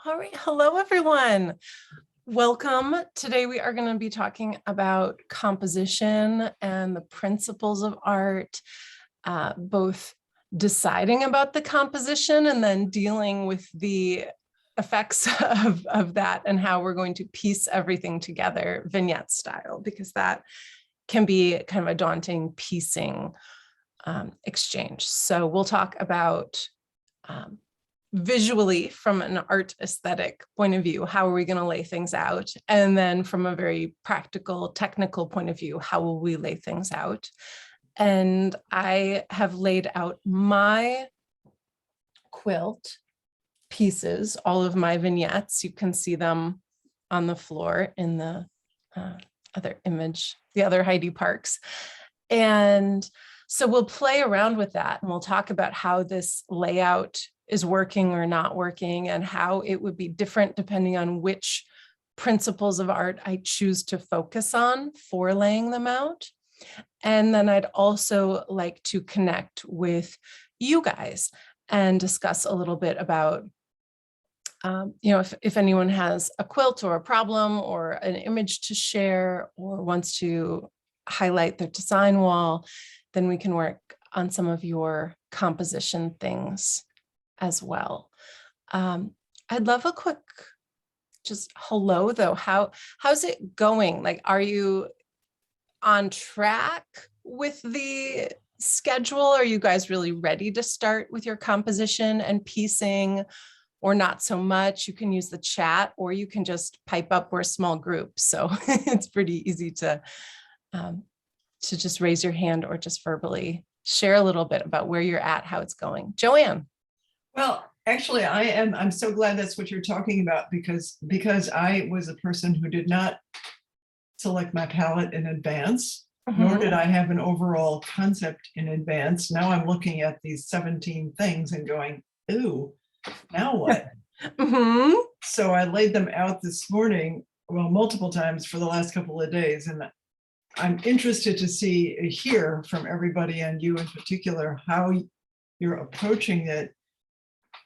All right. Hello, everyone. Welcome. Today we are going to be talking about composition and the principles of art, both deciding about the composition and then dealing with the effects of that and how we're going to piece everything together vignette style, because that can be kind of a daunting piecing exchange. So we'll talk about visually from an art aesthetic point of view, how are we going to lay things out? And then from a very practical, technical point of view, how will we lay things out? And I have laid out my quilt pieces, all of my vignettes. You can see them on the floor in the other image, the other Heidi Parks. And so we'll play around with that and we'll talk about how this layout is working or not working and how it would be different depending on which principles of art I choose to focus on for laying them out. And then I'd also like to connect with you guys and discuss a little bit about, if anyone has a quilt or a problem or an image to share or wants to highlight their design wall, then we can work on some of your composition things as well. I'd love a quick just hello though. How's it going? Like, are you on track with the schedule? Are you guys really ready to start with your composition and piecing, or not so much? You can use the chat or you can just pipe up. We're a small group, so it's pretty easy to just raise your hand or just verbally share a little bit about where you're at, how it's going. Joanne. Well, actually, I'm so glad that's what you're talking about, because I was a person who did not select my palette in advance, nor did I have an overall concept in advance. Now I'm looking at these 17 things and going, ooh, now what? So I laid them out this morning, well, multiple times for the last couple of days, and I'm interested to hear from everybody, and you in particular, how you're approaching it.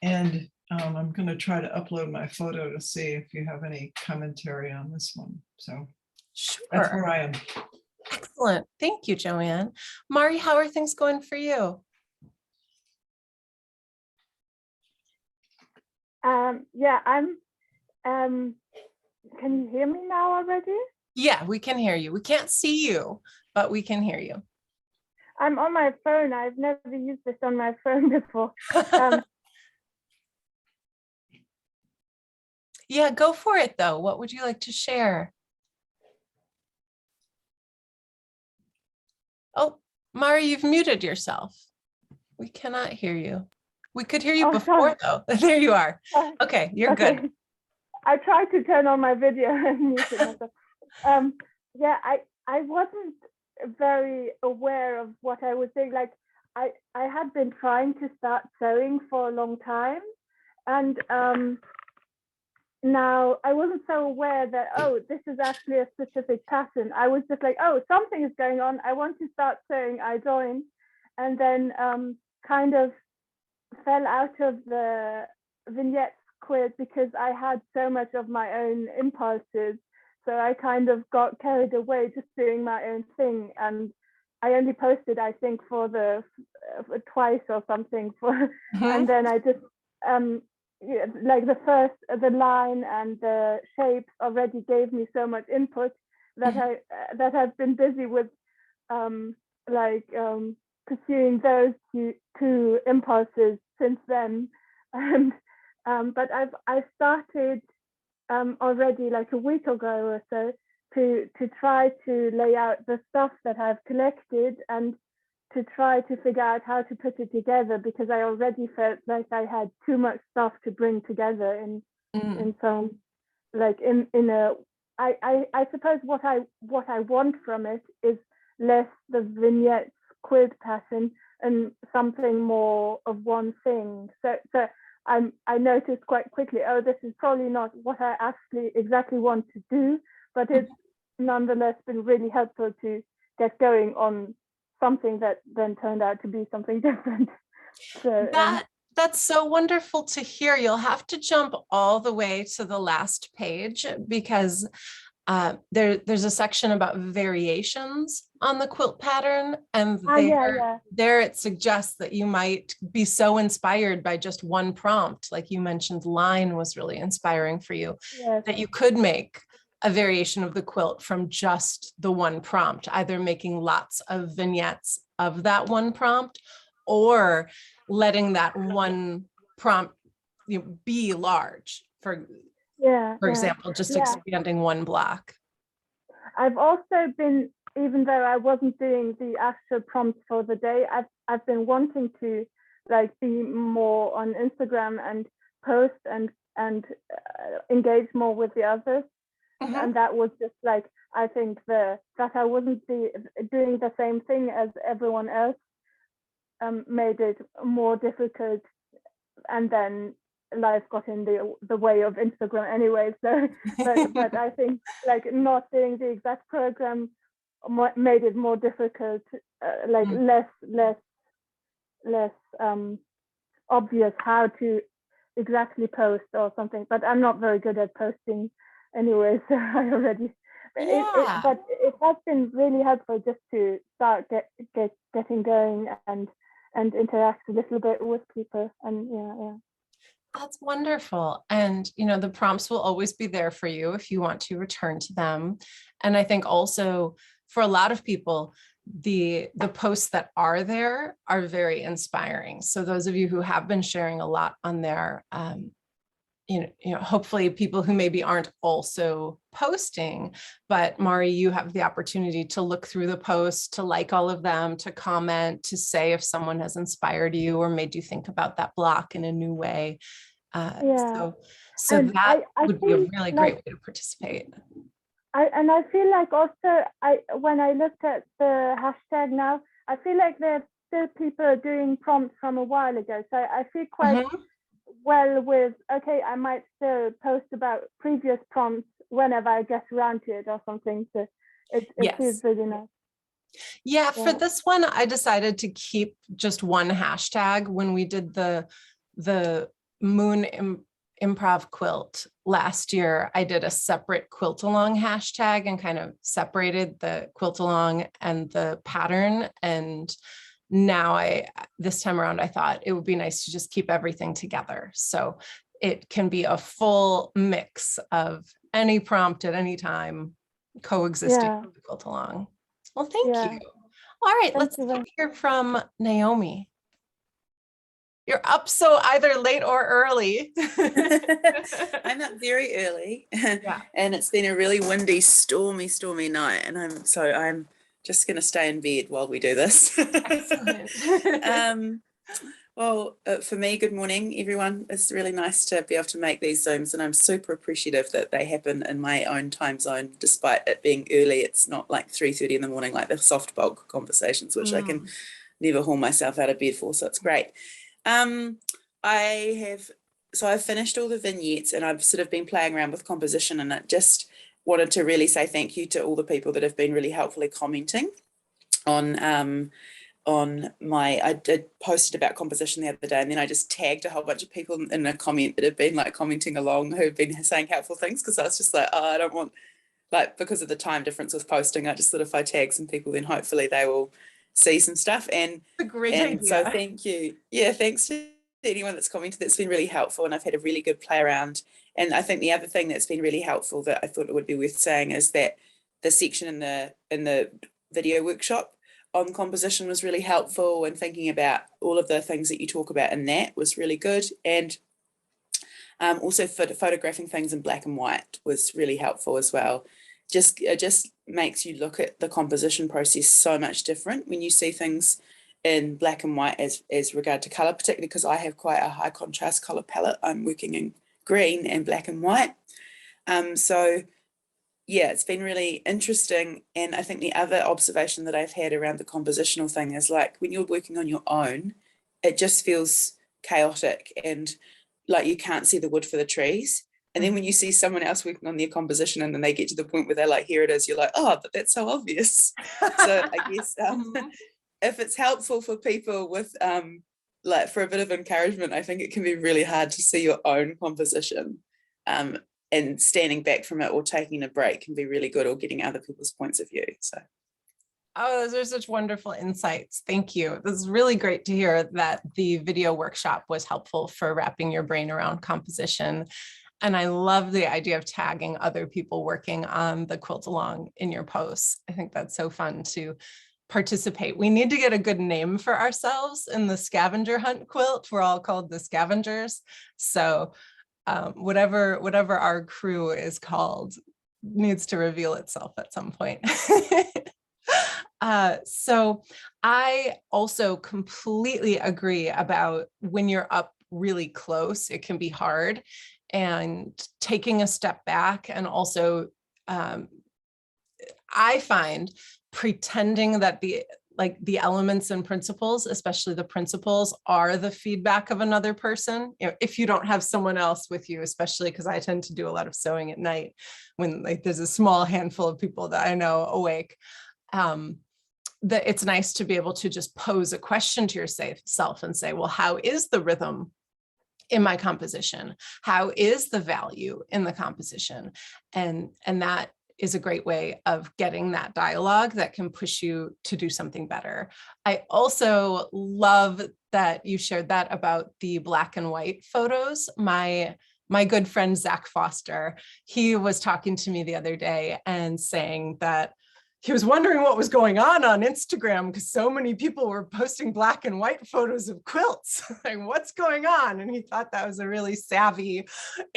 And I'm going to try to upload my photo to see if you have any commentary on this one. So sure, that's where I am. Excellent. Thank you, Joanne. Mari, how are things going for you? Yeah, I'm. Can you hear me now already? Yeah, we can hear you. We can't see you, but we can hear you. I'm on my phone. I've never used this on my phone before. Yeah, go for it though. What would you like to share? Oh, Mari, you've muted yourself. We cannot hear you. We could hear you before though. There you are. Okay, you're good. I tried to turn on my video and muted myself. Yeah, I wasn't very aware of what I was doing. Like I had been trying to start sewing for a long time, and now I wasn't so aware that, oh, this is actually a specific pattern. I was just like, oh, something is going on. I want to start sewing. I joined, and then kind of fell out of the vignettes quilt because I had so much of my own impulses. So I kind of got carried away just doing my own thing. And I only posted, I think, for twice or something and then I just, like the line and the shapes already gave me so much input that I've been busy with, pursuing those two impulses since then. And but I started already like a week ago or so to try to lay out the stuff that I've collected and to try to figure out how to put it together, because I already felt like I had too much stuff to bring together in some, like in a, I suppose what I want from it is less the vignettes quilt pattern and something more of one thing. So I noticed quite quickly, oh, this is probably not what I actually exactly want to do, but it's nonetheless been really helpful to get going on something that then turned out to be something different. So That's so wonderful to hear. You'll have to jump all the way to the last page because there's a section about variations on the quilt pattern, and there it suggests that you might be so inspired by just one prompt, like you mentioned, line was really inspiring for you, that you could make a variation of the quilt from just the one prompt, either making lots of vignettes of that one prompt or letting that one prompt be large, for example, just expanding one block. I've also been, even though I wasn't doing the actual prompts for the day, I've been wanting to like be more on Instagram and post and engage more with the others. And that was just like, I think that I wasn't doing the same thing as everyone else made it more difficult, and then life got in the way of Instagram anyway. So, but I think like not doing the exact program made it more difficult, like less obvious how to exactly post or something. But I'm not very good at posting anyway, so I already. But it has been really helpful just to start getting going and interact a little bit with people, and That's wonderful. And, the prompts will always be there for you if you want to return to them. And I think also for a lot of people, the posts that are there are very inspiring. So those of you who have been sharing a lot on there, hopefully people who maybe aren't also posting, but Mari, you have the opportunity to look through the posts, to like all of them, to comment, to say if someone has inspired you or made you think about that block in a new way. So that would be a really great way to participate. I feel like also when I looked at the hashtag now, I feel like there's still people doing prompts from a while ago. So I feel quite well with, okay, I might still post about previous prompts whenever I get around to it or something. So it feels really nice. Yeah, for this one, I decided to keep just one hashtag. When we did the Moon Improv quilt last year, I did a separate quilt-along hashtag and kind of separated the quilt-along and the pattern. And now this time around, I thought it would be nice to just keep everything together. So it can be a full mix of any prompt at any time coexisting with the quilt-along. Well, thank you. All right, let's hear from Naomi. You're up so either late or early. I'm up very early, and it's been a really windy, stormy night, and I'm just going to stay in bed while we do this. Well, for me, good morning, everyone. It's really nice to be able to make these Zooms, and I'm super appreciative that they happen in my own time zone, despite it being early. It's not like 3:30 in the morning like the soft bulk conversations, which I can never haul myself out of bed for, so it's great. I've finished all the vignettes, and I've sort of been playing around with composition, and I just wanted to really say thank you to all the people that have been really helpfully commenting on I did posted about composition the other day, and then I just tagged a whole bunch of people in a comment that have been like commenting along who've been saying helpful things, because I was just like, I don't want, like, because of the time difference with posting, I just thought if I tag some people, then hopefully they will see some stuff. And a great idea. So thank you. Yeah, thanks to anyone that's commented. That's been really helpful, and I've had a really good play around. And I think the other thing that's been really helpful that I thought it would be worth saying is that the section in the video workshop on composition was really helpful, and thinking about all of the things that you talk about in that was really good. And also photographing things in black and white was really helpful as well. It just makes you look at the composition process so much different when you see things in black and white as regard to color, particularly because I have quite a high contrast color palette. I'm working in green and black and white. So yeah, it's been really interesting. And I think the other observation that I've had around the compositional thing is, like, when you're working on your own, it just feels chaotic and like you can't see the wood for the trees. And then when you see someone else working on their composition, and then they get to the point where they're like, here it is, you're like, oh, but that's so obvious. So I guess if it's helpful for people with like for a bit of encouragement, I think it can be really hard to see your own composition, and standing back from it or taking a break can be really good, or getting other people's points of view. So. Oh, those are such wonderful insights. Thank you. This is really great to hear that the video workshop was helpful for wrapping your brain around composition. And I love the idea of tagging other people working on the quilt along in your posts. I think that's so fun to participate. We need to get a good name for ourselves in the scavenger hunt quilt. We're all called the scavengers. So whatever our crew is called needs to reveal itself at some point. So I also completely agree about when you're up really close, it can be hard, and taking a step back. And also I find pretending that the elements and principles, especially the principles, are the feedback of another person. You know, if you don't have someone else with you, especially because I tend to do a lot of sewing at night when there's a small handful of people that I know awake. That it's nice to be able to just pose a question to yourself and say, well, how is the rhythm in my composition? How is the value in the composition? And that is a great way of getting that dialogue that can push you to do something better. I also love that you shared that about the black and white photos. My good friend, Zach Foster, he was talking to me the other day and saying that he was wondering what was going on Instagram because so many people were posting black and white photos of quilts. Like, what's going on? And he thought that was a really savvy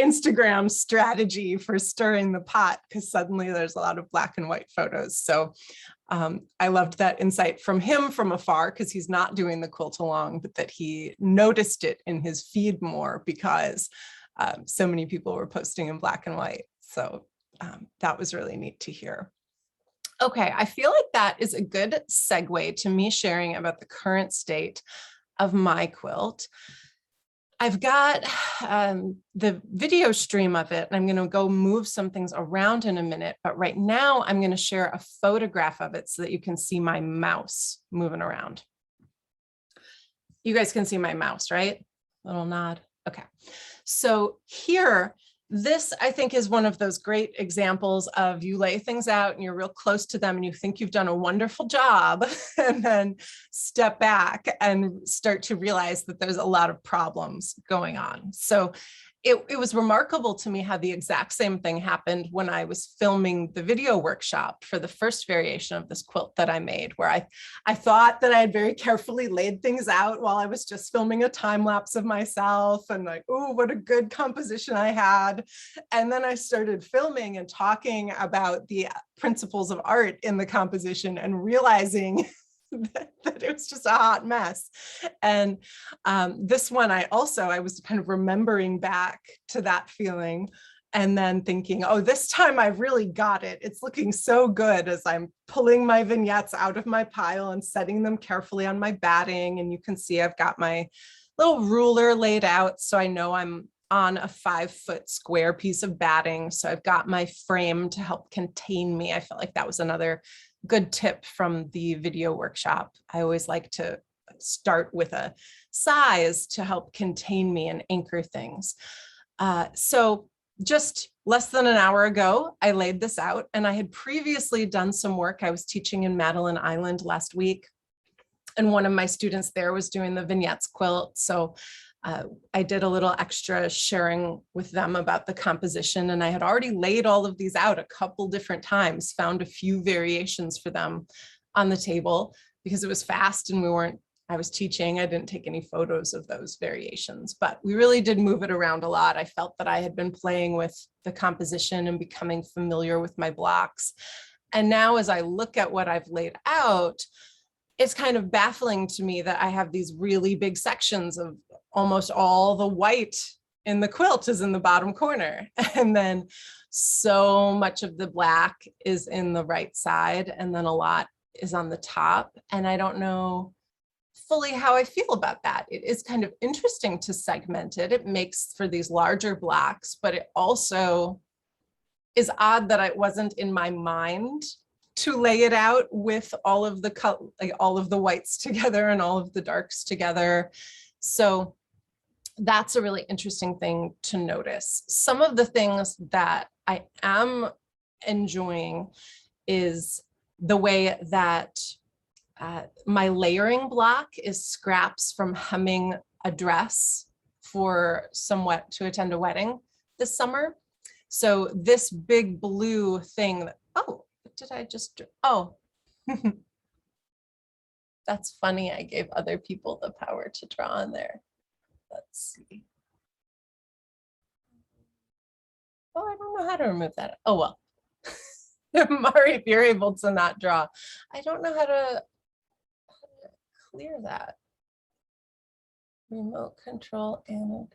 Instagram strategy for stirring the pot, because suddenly there's a lot of black and white photos. So I loved that insight from him from afar, because he's not doing the quilt along, but that he noticed it in his feed more because so many people were posting in black and white. So that was really neat to hear. Okay, I feel like that is a good segue to me sharing about the current state of my quilt. I've got the video stream of it, and I'm going to go move some things around in a minute. But right now, I'm going to share a photograph of it so that you can see my mouse moving around. You guys can see my mouse, right? Little nod. Okay. So here, this, I think, is one of those great examples of you lay things out and you're real close to them and you think you've done a wonderful job, and then step back and start to realize that there's a lot of problems going on. So it was remarkable to me how the exact same thing happened when I was filming the video workshop for the first variation of this quilt that I made, where I thought that I had very carefully laid things out while I was just filming a time lapse of myself and like, oh, what a good composition I had. And then I started filming and talking about the principles of art in the composition and realizing that it was just a hot mess. And this one, I was kind of remembering back to that feeling and then thinking, oh, this time I've really got it. It's looking so good as I'm pulling my vignettes out of my pile and setting them carefully on my batting. And you can see I've got my little ruler laid out, so I know I'm on a 5-foot square piece of batting. So I've got my frame to help contain me. I felt like that was another good tip from the video workshop. I always like to start with a size to help contain me and anchor things. So just less than an hour ago, I laid this out, and I had previously done some work. I was teaching in Madeline Island last week, and one of my students there was doing the vignettes quilt. So I did a little extra sharing with them about the composition, and I had already laid all of these out a couple different times, found a few variations for them on the table because it was fast and I was teaching. I didn't take any photos of those variations, but we really did move it around a lot. I felt that I had been playing with the composition and becoming familiar with my blocks. And now as I look at what I've laid out, it's kind of baffling to me that I have these really big sections of almost all the white in the quilt is in the bottom corner. And then so much of the black is in the right side, and then a lot is on the top. And I don't know fully how I feel about that. It is kind of interesting to segment it. It makes for these larger blocks, but it also is odd that it wasn't in my mind to lay it out with all of the whites together and all of the darks together. So that's a really interesting thing to notice. Some of the things that I am enjoying is the way that my layering block is scraps from hemming a dress for somewhat to attend a wedding this summer. So this big blue thing that, oh, what did I just, oh, that's funny. I gave other people the power to draw on there. Let's see. Oh, I don't know how to remove that. Oh, well. Mari, if you're able to not draw, I don't know how to clear that. Remote control and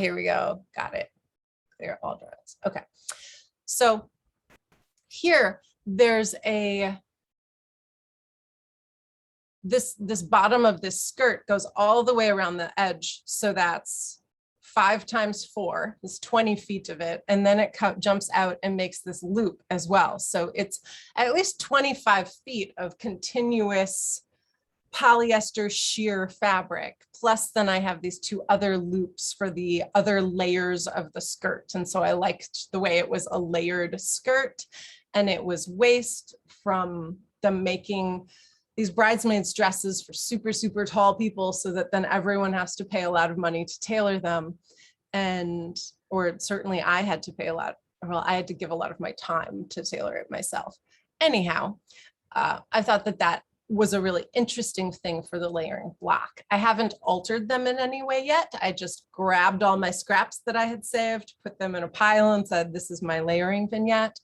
here we go. Got it. Clear all drawings. Okay. So here there's this bottom of this skirt goes all the way around the edge. So that's 5 times 4 is 20 feet of it. And then it jumps out and makes this loop as well. So it's at least 25 feet of continuous polyester sheer fabric. Plus then I have these 2 other loops for the other layers of the skirt. And so I liked the way it was a layered skirt, and it was waist from them making these bridesmaids dresses for super, super tall people, so that then everyone has to pay a lot of money to tailor them. Or certainly I had to pay a lot, well, I had to give a lot of my time to tailor it myself. Anyhow, I thought that was a really interesting thing for the layering block. I haven't altered them in any way yet. I just grabbed all my scraps that I had saved, put them in a pile and said, this is my layering vignette.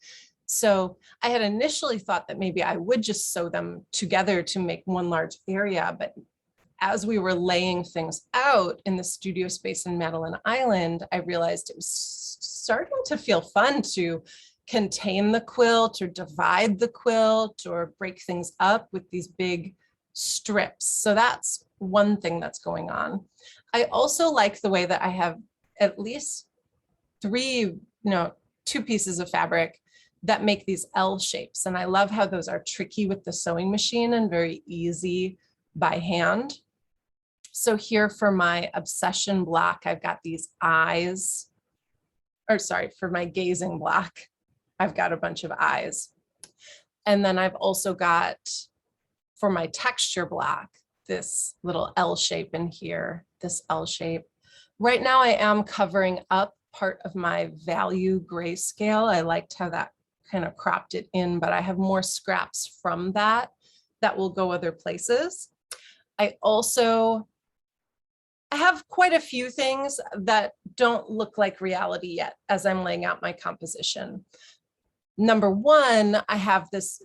So I had initially thought that maybe I would just sew them together to make one large area, but as we were laying things out in the studio space in Madeline Island, I realized it was starting to feel fun to contain the quilt or divide the quilt or break things up with these big strips. So that's one thing that's going on. I also like the way that I have at least 2 pieces of fabric that make these L shapes. And I love how those are tricky with the sewing machine and very easy by hand. So here for my obsession block, I've got these eyes, or sorry, for my gazing block, I've got a bunch of eyes. And then I've also got, for my texture block, this little L shape in here, this L shape. Right now I am covering up part of my value grayscale. I liked how that kind of cropped it in, but I have more scraps from that will go other places. I have quite a few things that don't look like reality yet as I'm laying out my composition. Number one, I have this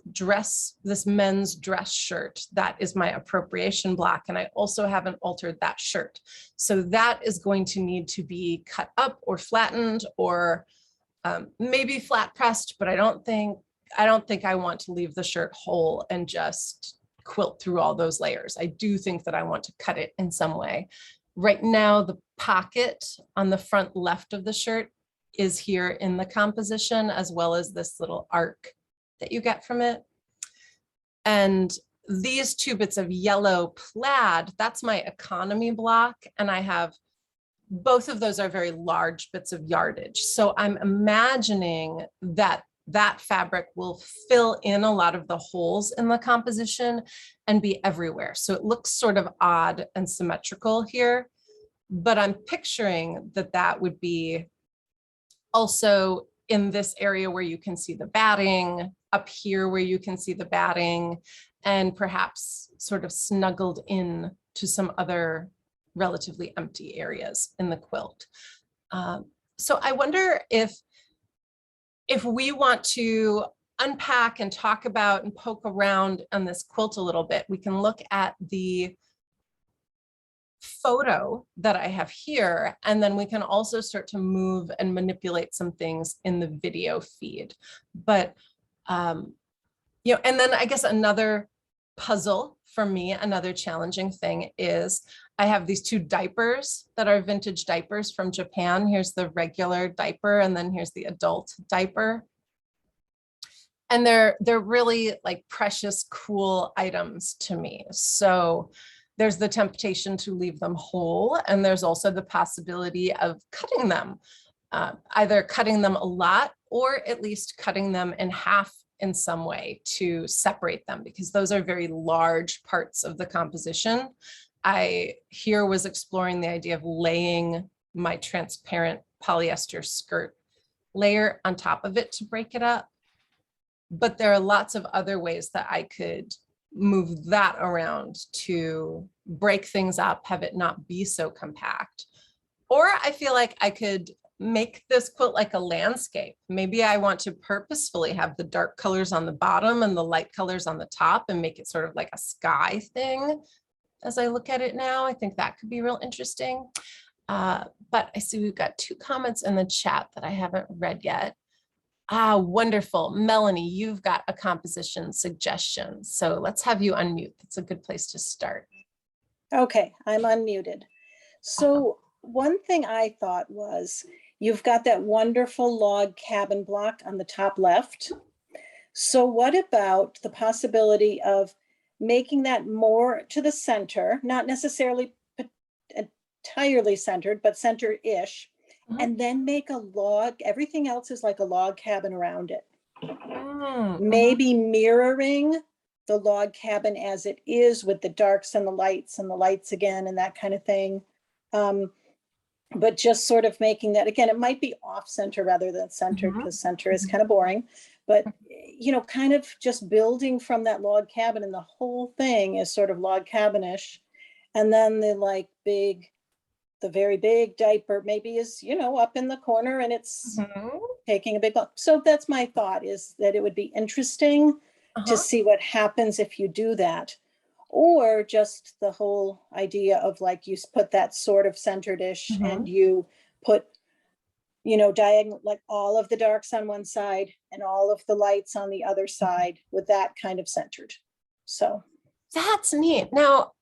men's dress shirt that is my appropriation block, and I also haven't altered that shirt. So that is going to need to be cut up or flattened or maybe flat pressed, but I don't think I want to leave the shirt whole and just quilt through all those layers. I do think that I want to cut it in some way. Right now, the pocket on the front left of the shirt is here in the composition, as well as this little arc that you get from it. And these 2 bits of yellow plaid, that's my economy block. And I have, both of those are very large bits of yardage. So I'm imagining that fabric will fill in a lot of the holes in the composition and be everywhere. So it looks sort of odd and symmetrical here, but I'm picturing that would be also in this area where you can see the batting, up here where you can see the batting, and perhaps sort of snuggled in to some other relatively empty areas in the quilt. So I wonder if we want to unpack and talk about and poke around on this quilt a little bit, we can look at the photo that I have here, and then we can also start to move and manipulate some things in the video feed. But and then I guess another puzzle for me, another challenging thing is I have these 2 diapers that are vintage diapers from Japan. Here's the regular diaper, and then here's the adult diaper. And they're really like precious, cool items to me. So there's the temptation to leave them whole, and there's also the possibility of cutting them, either cutting them a lot or at least cutting them in half in some way to separate them, because those are very large parts of the composition. I here was exploring the idea of laying my transparent polyester skirt layer on top of it to break it up. But there are lots of other ways that I could move that around to break things up, have it not be so compact. Or I feel like I could make this quilt like a landscape. Maybe I want to purposefully have the dark colors on the bottom and the light colors on the top and make it sort of like a sky thing. As I look at it now, I think that could be real interesting. But I see we've got 2 comments in the chat that I haven't read yet. Ah, wonderful. Melanie, you've got a composition suggestion. So let's have you unmute. That's a good place to start. Okay, I'm unmuted. So one thing I thought was, you've got that wonderful log cabin block on the top left. So what about the possibility of making that more to the center, not necessarily entirely centered, but center-ish, and then make a log, everything else is like a log cabin around it. Maybe mirroring the log cabin as it is with the darks and the lights again and that kind of thing. But just sort of making that, again, it might be off center rather than centered, because center is kind of boring, but you know, kind of just building from that log cabin, and the whole thing is sort of log cabin-ish. And then the very big diaper maybe is, you know, up in the corner and it's taking a big look. So that's my thought, is that it would be interesting to see what happens if you do that. Or just the whole idea of, like, you put that sort of centered-ish and you put, you know, diagonal, like all of the darks on one side and all of the lights on the other side, with that kind of centered. So that's neat. Now,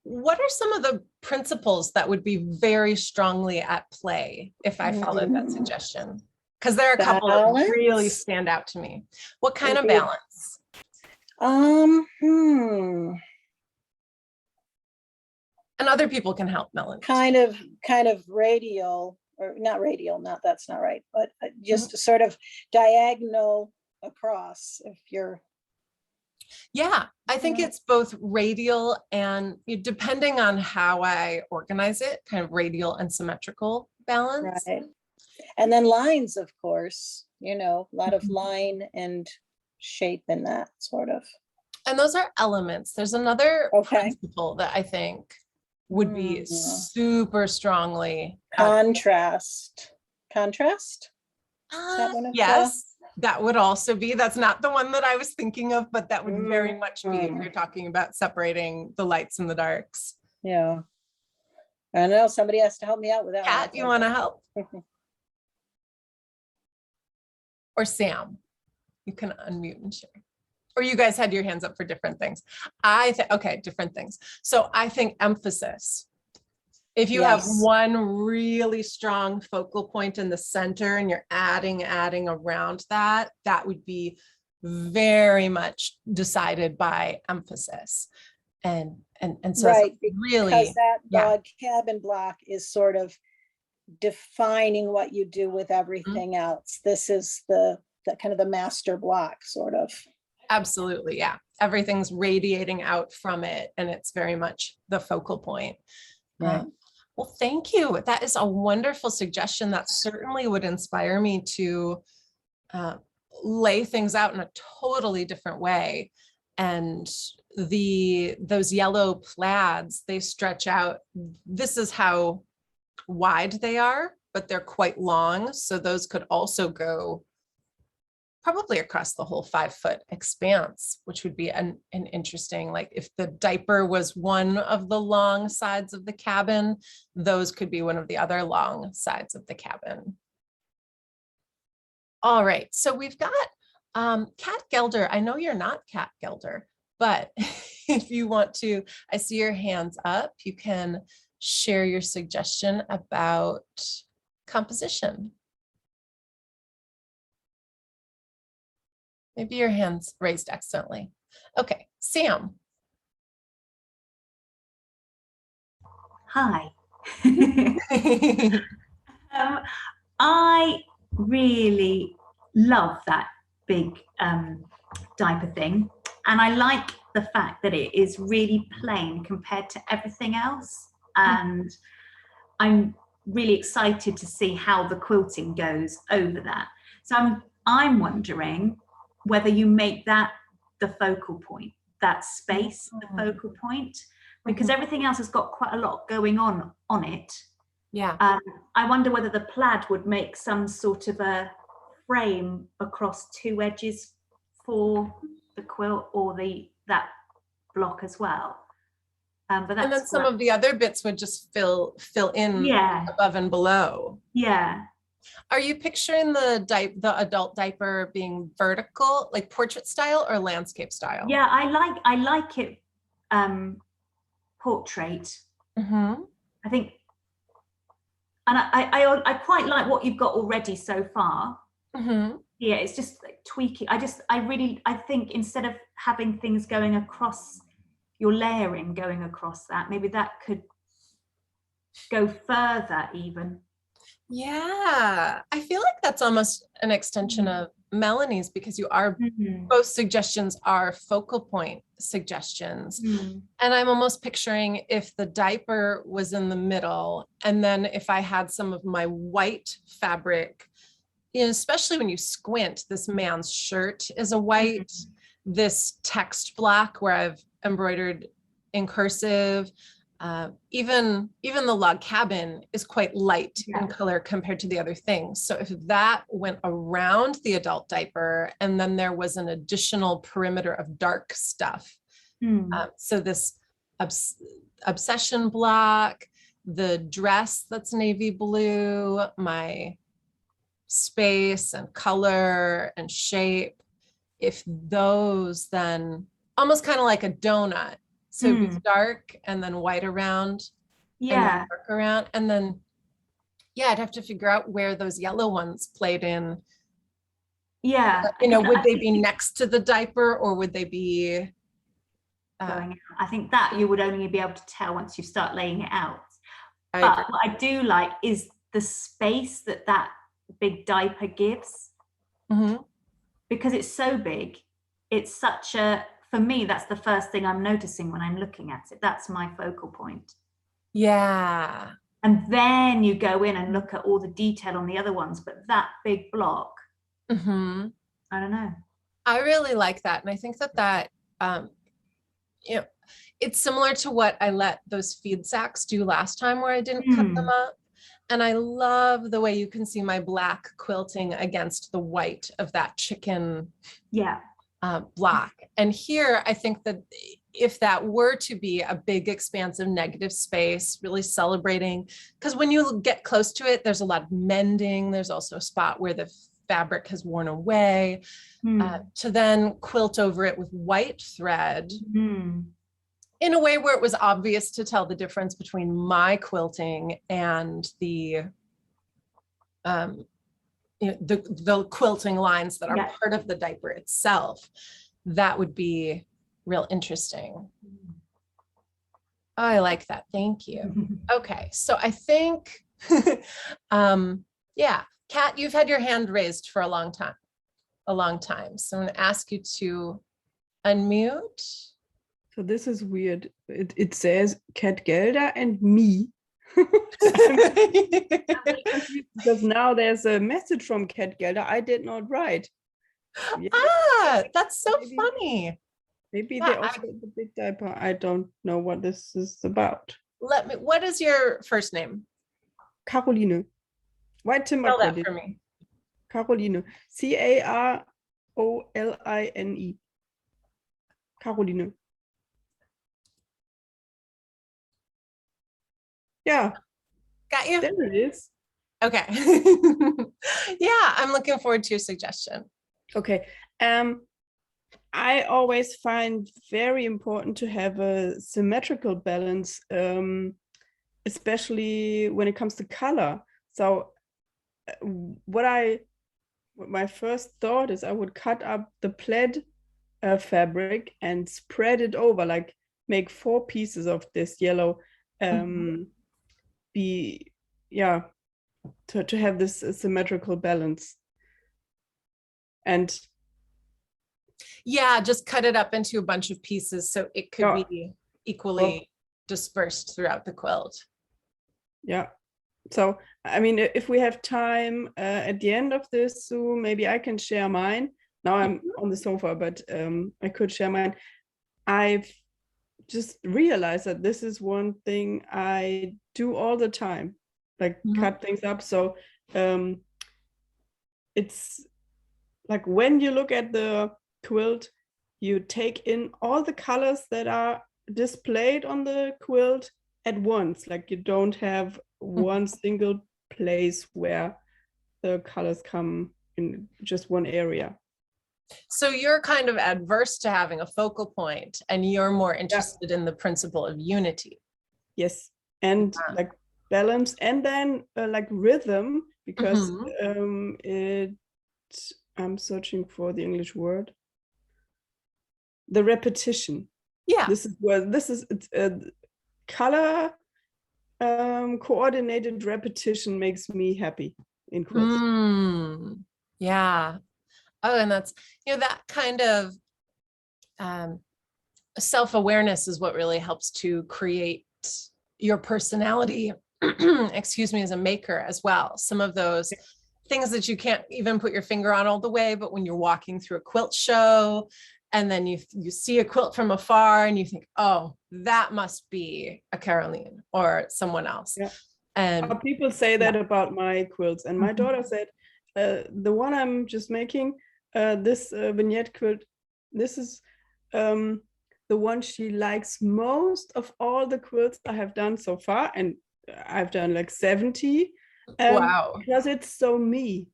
what are some of the principles that would be very strongly at play if I followed that suggestion? Because there are a couple that really stand out to me. What kind of balance? And other people can help, Melanie. Kind of radial, or not radial, that's not right, but just sort of diagonal across, if you're. Yeah, I think it's both radial and, depending on how I organize it, kind of radial and symmetrical balance. Right. And then lines, of course, you know, a lot of line and shape in that sort of. And those are elements. There's another principle that I think would be super strongly. Contrast. Yes, that would also be, that's not the one that I was thinking of, but that would very much be if you're talking about separating the lights and the darks. Yeah. I know somebody has to help me out with that. Kat, you want to help? Or Sam, you can unmute and share. Or you guys had your hands up for different things. Okay, different things. So I think emphasis. If you have one really strong focal point in the center and you're adding around that, that would be very much decided by emphasis. And so right, really, because that log cabin block is sort of defining what you do with everything else. This is the kind of the master block, sort of. Absolutely, yeah. Everything's radiating out from it, and it's very much the focal point. Right. Well, thank you. That is a wonderful suggestion. That certainly would inspire me to lay things out in a totally different way. And those yellow plaids, they stretch out. This is how wide they are, but they're quite long. So those could also go probably across the whole 5-foot expanse, which would be an interesting, like if the diaper was one of the long sides of the cabin, those could be one of the other long sides of the cabin. All right, so we've got Kat Gelder. I know you're not Kat Gelder, but if you want to, I see your hands up. You can share your suggestion about composition. Maybe your hand's raised accidentally. Okay, Sam. Hi. I really love that big diaper thing, and I like the fact that it is really plain compared to everything else, and I'm really excited to see how the quilting goes over that. So I'm wondering whether you make that the focal point, that space the focal point, because everything else has got quite a lot going on it. Yeah. I wonder whether the plaid would make some sort of a frame across two edges for the quilt, or that block as well. But that's, and then some of the other bits would just fill in above and below. Yeah. Are you picturing the adult diaper being vertical, like portrait style, or landscape style? Yeah, I like it portrait. I think, and I quite like what you've got already so far. Yeah, it's just like tweaking. I think instead of having things going across, your layering going across that, maybe that could go further even. Yeah, I feel like that's almost an extension of Melanie's, because you are both suggestions are focal point suggestions. And I'm almost picturing if the diaper was in the middle, and then if I had some of my white fabric, you know, especially when you squint, this man's shirt is a white, this text block where I've embroidered in cursive, even the log cabin is quite light in color compared to the other things. So if that went around the adult diaper, and then there was an additional perimeter of dark stuff. So this obsession block, the dress that's navy blue, my space and color and shape, if those then almost kind of like a donut. So it'd be dark and then white around, and then dark around, and then I'd have to figure out where those yellow ones played in. Yeah, you know, would they be next to the diaper, or would they be going out? I think that you would only be able to tell once you start laying it out. I But agree. what I do like is the space that big diaper gives, because it's so big. It's such a, for me, that's the first thing I'm noticing when I'm looking at it. That's my focal point. Yeah. And then you go in and look at all the detail on the other ones, but that big block, I don't know. I really like that. And I think that you know, it's similar to what I let those feed sacks do last time, where I didn't cut them up. And I love the way you can see my black quilting against the white of that chicken block. And here, I think that if that were to be a big, expansive negative space, really celebrating, because when you get close to it, there's a lot of mending. There's also a spot where the fabric has worn away, to then quilt over it with white thread in a way where it was obvious to tell the difference between my quilting and the the quilting lines that are part of the diaper itself. That would be real interesting. Oh, I like that. Thank you. Okay, so I think, Kat, you've had your hand raised for a long time. So I'm going to ask you to unmute. So this is weird. It says Kat Gelder and me. Because now there's a message from Kat Gelder I did not write. That's so funny. Maybe they also have the big diaper. I don't know what this is about. What is your first name? Caroline. White Timber. Spell that for me. Caroline. Caroline. Caroline. Yeah. Got you. There it is. Okay. Yeah, I'm looking forward to your suggestion. Okay. I always find very important to have a symmetrical balance, especially when it comes to color. So my first thought is I would cut up the plaid fabric and spread it over, like make 4 pieces of this yellow be, yeah, to have this symmetrical balance. And yeah, just cut it up into a bunch of pieces so it could Yeah. be equally dispersed throughout the quilt. yeah, so I mean, if we have time at the end of this Zoom, maybe I can share mine. Now I'm on the sofa, but I could share mine. I've just realized that this is one thing I do all the time, like cut things up. So it's like when you look at the quilt, you take in all the colors that are displayed on the quilt at once. Like you don't have one single place where the colors come in just one area. So you're kind of adverse to having a focal point, and you're more interested in the principle of unity. Yes, and like balance, and then like rhythm, because I'm searching for the English word. The repetition. Yeah. This is where it's color coordinated repetition makes me happy in quilts. Yeah. Oh, and that's, that kind of self-awareness is what really helps to create your personality, excuse me, as a maker as well. Some of those things that you can't even put your finger on all the way, but when you're walking through a quilt show and then you see a quilt from afar and you think, oh, that must be a Caroline or someone else. Yeah. And people say that about my quilts, and my daughter said, the one I'm just making, this vignette quilt, this is the one she likes most of all the quilts I have done so far, and I've done like 70. Wow. Because it's so me.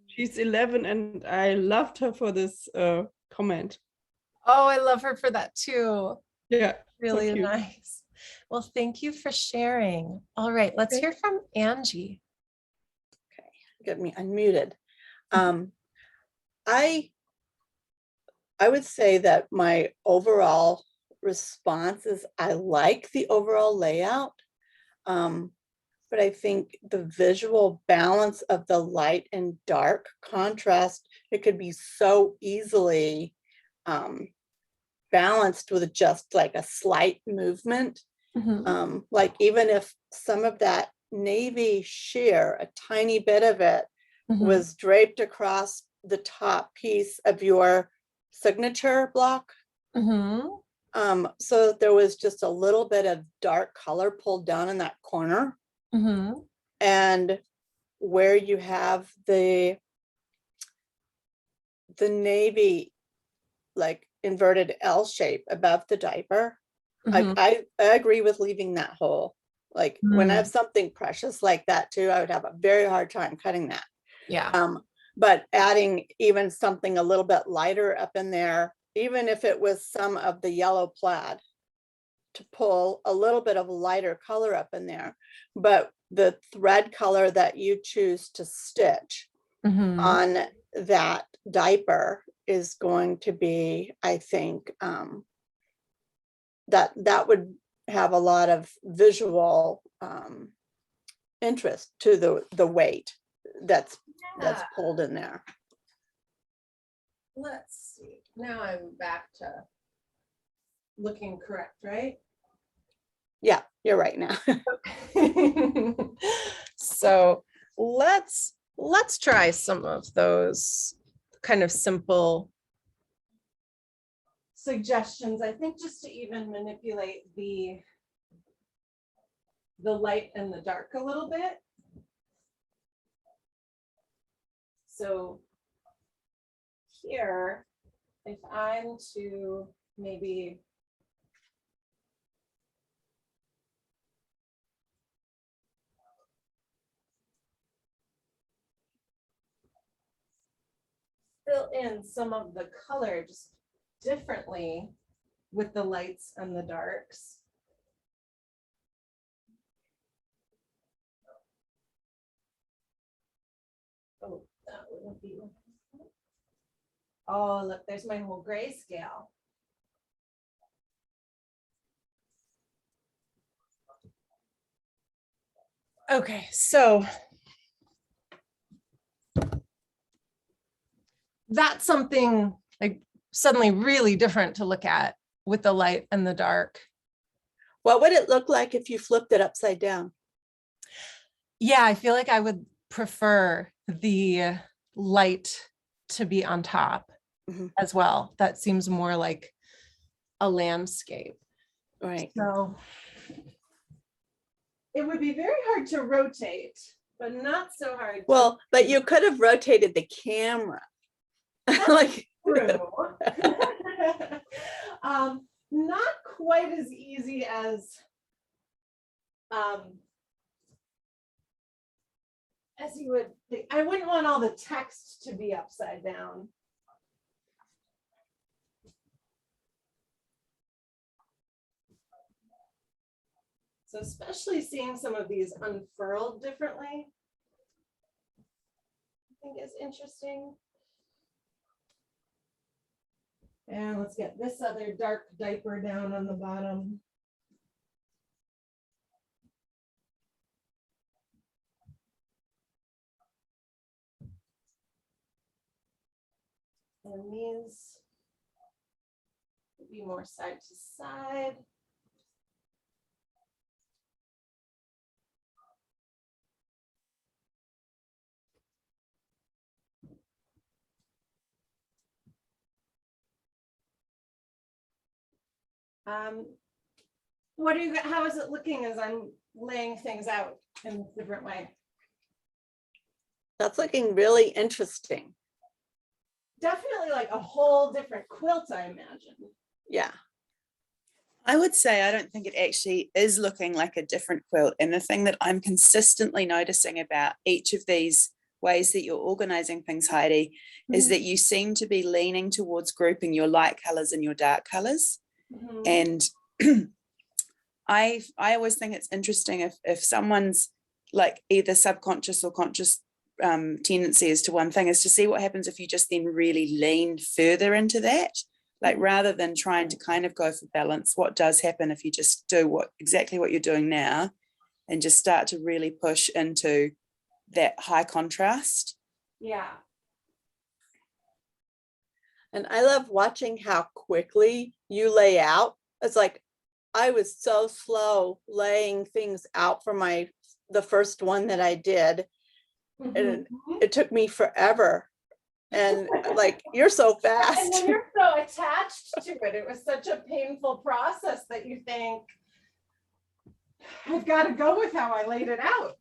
She's 11, and I loved her for this comment. Oh, I love her for that too. Yeah, really so nice. Well, thank you for sharing. All right, let's hear from Angie. Okay, get me unmuted. I would say that my overall response is I like the overall layout, but I think the visual balance of the light and dark contrast, it could be so easily balanced with just like a slight movement. Like even if some of that navy sheer, a tiny bit of it was draped across the top piece of your signature block. So there was just a little bit of dark color pulled down in that corner. And where you have the navy like inverted L shape above the diaper, I agree with leaving that whole. Like when I have something precious like that too, I would have a very hard time cutting that. Yeah. But adding even something a little bit lighter up in there, even if it was some of the yellow plaid, to pull a little bit of lighter color up in there. But the thread color that you choose to stitch on that diaper is going to be, I think, that would have a lot of visual interest to the weight that's pulled in there. Let's see. Now I'm back to looking correct, right? Yeah, you're right now. So let's try some of those kind of simple suggestions. I think just to even manipulate the light and the dark a little bit. So here, if I'm to maybe fill in some of the color just differently with the lights and the darks. Oh, that wouldn't be. Oh, look, there's my whole grayscale. Okay, so that's something like suddenly really different to look at with the light and the dark. What would it look like if you flipped it upside down? Yeah, I feel like I would prefer the light to be on top as well. That seems more like a landscape. Right. So it would be very hard to rotate, but not so hard. Well, but you could have rotated the camera. Like, True. Not quite as easy as you would think. I wouldn't want all the text to be upside down. So especially seeing some of these unfurled differently, I think is interesting. And let's get this other dark diaper down on the bottom. And these would be more side to side. What are you? How is it looking as I'm laying things out in a different way? that's looking really interesting. Definitely like a whole different quilt, I imagine. Yeah. I would say I don't think it actually is looking like a different quilt. And the thing that I'm consistently noticing about each of these ways that you're organizing things, Heidi, is that you seem to be leaning towards grouping your light colors and your dark colors. And I always think it's interesting if someone's like either subconscious or conscious tendency is to one thing, is to see what happens if you just then really lean further into that. Like rather than trying to kind of go for balance, what does happen if you just do exactly what you're doing now and just start to really push into that high contrast? Yeah. And I love watching how quickly you lay out. It's like, I was so slow laying things out for the first one that I did. And it took me forever. And like, you're so fast. And when you're so attached to it, it was such a painful process that you think, I've got to go with how I laid it out.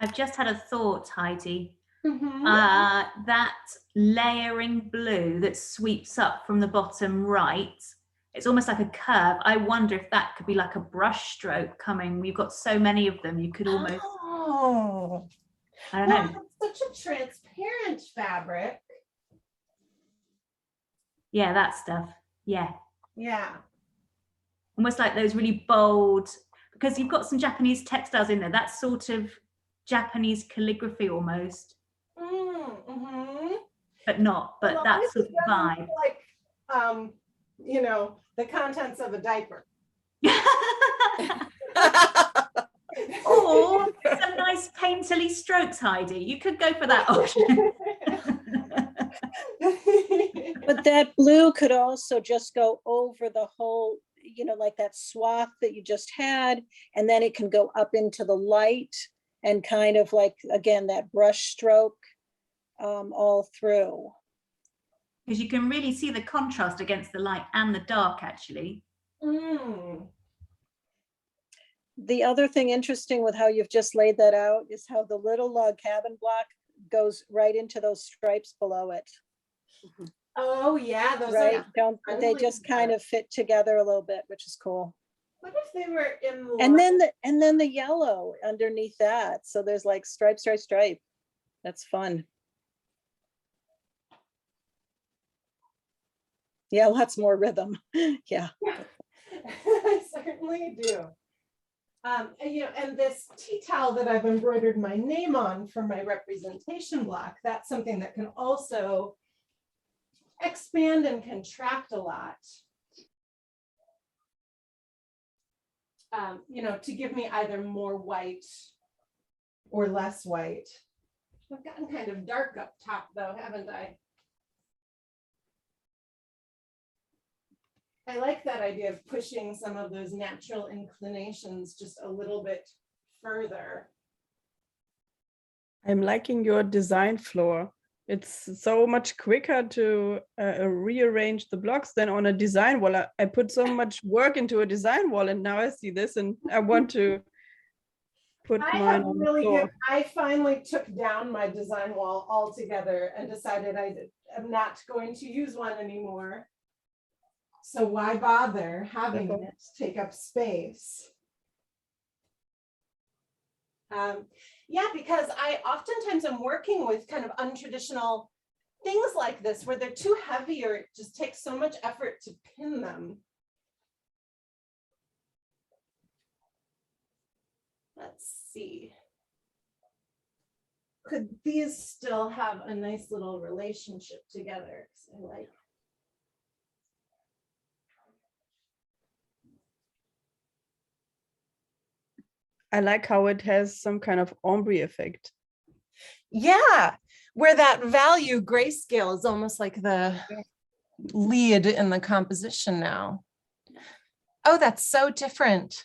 I've just had a thought, Heidi. That layering blue that sweeps up from the bottom right, it's almost like a curve. I wonder if that could be like a brush stroke coming. We've got so many of them, you could almost, I don't know. It's such a transparent fabric. Yeah, that stuff. Yeah. Yeah. Almost like those really bold, because you've got some Japanese textiles in there. That's sort of Japanese calligraphy almost. But not, but well, that sort of vibe. Like, you know, the contents of a diaper. Or some nice painterly strokes, Heidi. You could go for that option. But that blue could also just go over the whole, you know, like that swath that you just had, and then it can go up into the light and kind of like, again, that brush stroke all through. Because you can really see the contrast against the light and the dark, actually. The other thing interesting with how you've just laid that out is how the little log cabin block goes right into those stripes below it. Oh yeah, those right. are Don't they just kind of fit together a little bit, which is cool. What if they were in and then the yellow underneath that, so there's like stripe, stripe, stripe. That's fun. Yeah, lots more rhythm. Yeah. I certainly do. You know, and this tea towel that I've embroidered my name on for my representation block, that's something that can also expand and contract a lot. You know, to give me either more white or less white. I've gotten kind of dark up top though, haven't I? I like that idea of pushing some of those natural inclinations just a little bit further. I'm liking your design floor. It's so much quicker to rearrange the blocks than on a design wall. I put so much work into a design wall, and now I see this, and I want to put mine on the floor. I finally took down my design wall altogether and decided I am not going to use one anymore. So why bother having it take up space? Yeah, because I oftentimes am working with kind of untraditional things like this where they're too heavy or it just takes so much effort to pin them. Let's see. Could these still have a nice little relationship together? I like how it has some kind of ombre effect. Yeah, where that value grayscale is almost like the lead in the composition now. Oh, that's so different.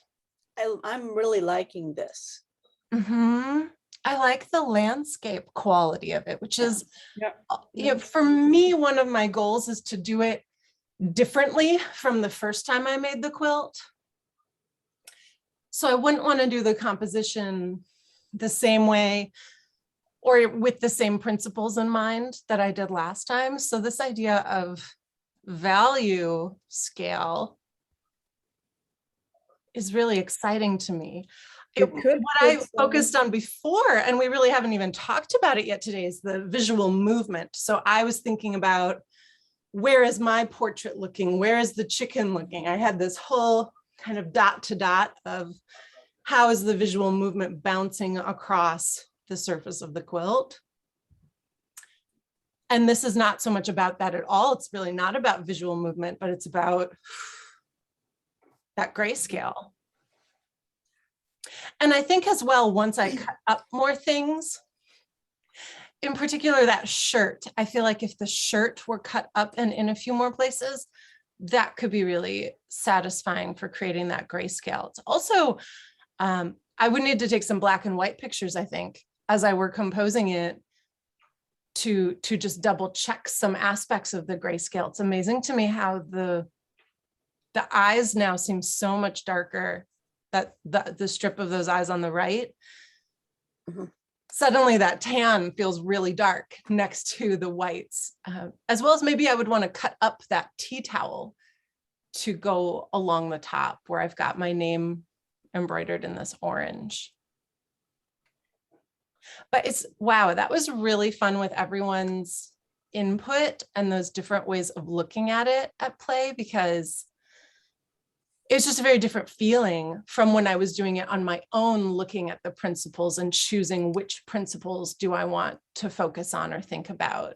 I'm really liking this. Mm-hmm. I like the landscape quality of it, which is, you know, for me, one of my goals is to do it differently from the first time I made the quilt. So I wouldn't want to do the composition the same way or with the same principles in mind that I did last time. So this idea of value scale is really exciting to me. What I focused on before, and we really haven't even talked about it yet today, is the visual movement. So I was thinking about, where is my portrait looking? Where is the chicken looking? I had this whole kind of dot to dot of how is the visual movement bouncing across the surface of the quilt. And this is not so much about that at all. It's really not about visual movement, but it's about that grayscale. And I think as well, once I cut up more things, in particular that shirt, I feel like if the shirt were cut up and in a few more places, that could be really satisfying for creating that grayscale. It's also, I would need to take some black and white pictures, I think, as I were composing it to just double check some aspects of the grayscale. It's amazing to me how the eyes now seem so much darker, that the strip of those eyes on the right. Mm-hmm. Suddenly that tan feels really dark next to the whites, as well as maybe I would want to cut up that tea towel to go along the top where I've got my name embroidered in this orange. But it's, wow, that was really fun with everyone's input and those different ways of looking at it at play, because it's just a very different feeling from when I was doing it on my own, looking at the principles and choosing which principles do I want to focus on or think about.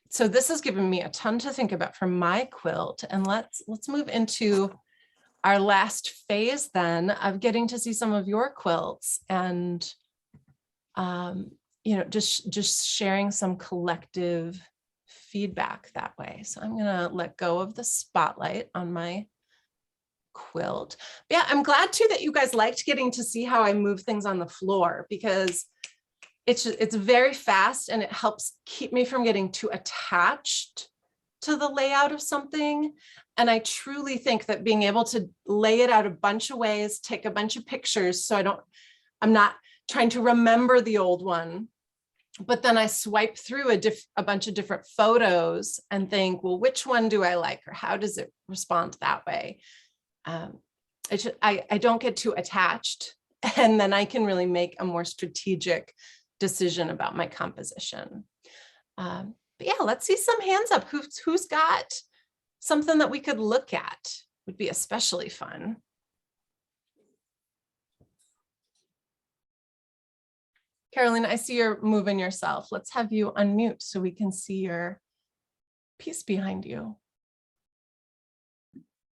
So this has given me a ton to think about for my quilt. And let's move into our last phase then of getting to see some of your quilts and you know, just sharing some collective feedback that way. So I'm gonna let go of the spotlight on my quilt. But yeah, I'm glad too that you guys liked getting to see how I move things on the floor, because it's very fast and it helps keep me from getting too attached to the layout of something. And I truly think that being able to lay it out a bunch of ways, take a bunch of pictures, so I'm not trying to remember the old one, but then I swipe through a bunch of different photos and think, well, which one do I like, or how does it respond that way? I don't get too attached, and then I can really make a more strategic decision about my composition. But yeah, let's see some hands up. Who's got something that we could look at? Would be especially fun. Carolyn, I see you're moving yourself. Let's have you unmute so we can see your piece behind you.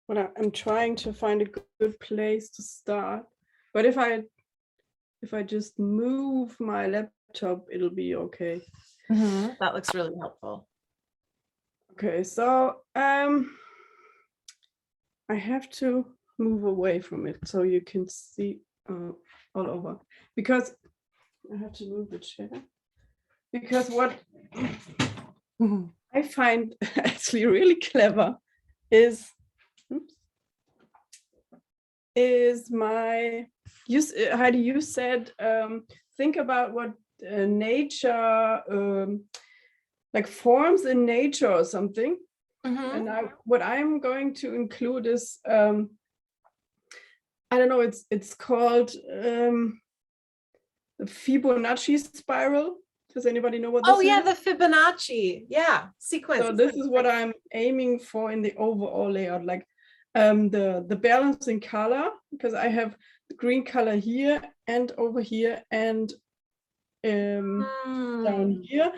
Well, I'm trying to find a good place to start. But if I if I just move my laptop, it'll be okay. That looks really helpful. Okay, so I have to move away from it so you can see all over, because I have to move the chair. Because what I find actually really clever is my Heidi, you said think about what nature like forms in nature or something. And what I'm going to include is I don't know, it's called the Fibonacci spiral. Does anybody know what this is? Oh yeah, the Fibonacci, yeah, sequence. So this is what I'm aiming for in the overall layout, like the balance in color, because I have the green color here and over here and down here.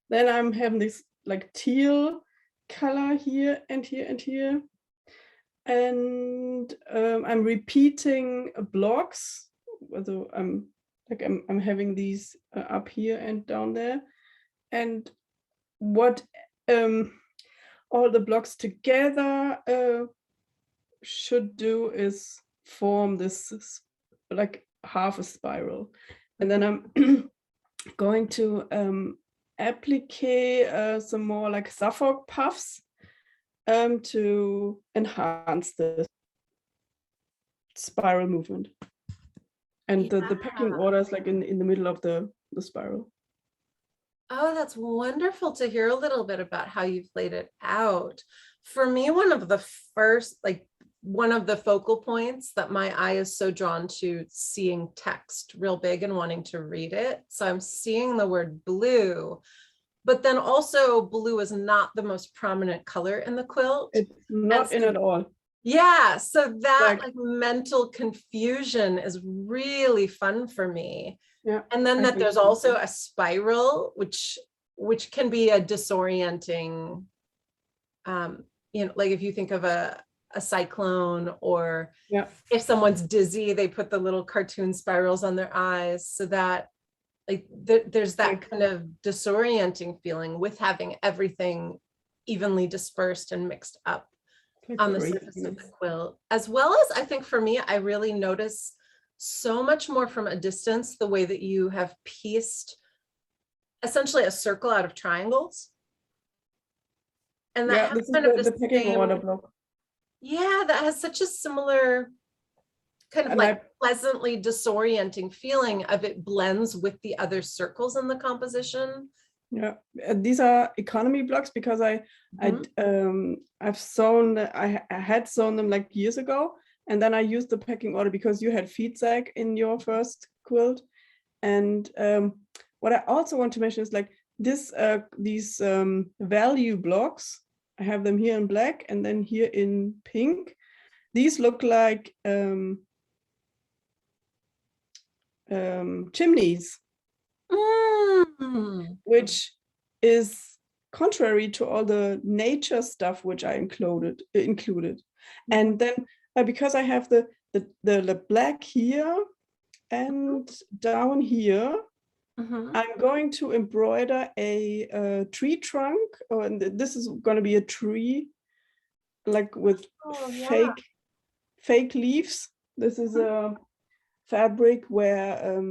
Then I'm having this like teal color here and here and here. And I'm repeating blocks. So I'm having these up here and down there. And what all the blocks together should do is form this like half a spiral. And then I'm going to apply some more like Suffolk puffs to enhance the spiral movement. And the pecking order is like in the middle of the spiral. Oh, that's wonderful to hear a little bit about how you've laid it out. For me, one of the focal points that my eye is so drawn to seeing text real big and wanting to read it. So I'm seeing the word blue, but then also blue is not the most prominent color in the quilt. It's not in at all. Yeah, so that like mental confusion is really fun for me. Yeah, and then that there's also a spiral, which can be a disorienting, like if you think of a cyclone, or if someone's dizzy, they put the little cartoon spirals on their eyes, so that like there's that kind of disorienting feeling with having everything evenly dispersed and mixed up on the surface of the quilt. As well as, I think for me, I really notice so much more from a distance the way that you have pieced essentially a circle out of triangles. And that has kind of the pecking order block. Yeah, that has such a similar kind of like pleasantly disorienting feeling of it blends with the other circles in the composition. Yeah, these are economy blocks because I had sewn them like years ago, and then I used the pecking order because you had feed sag in your first quilt. And what I also want to mention is like these value blocks. I have them here in black and then here in pink. These look like chimneys. Which is contrary to all the nature stuff which I included. And then because I have the black here and down here, I'm going to embroider a tree trunk, and this is going to be a tree like with fake leaves. This is a fabric where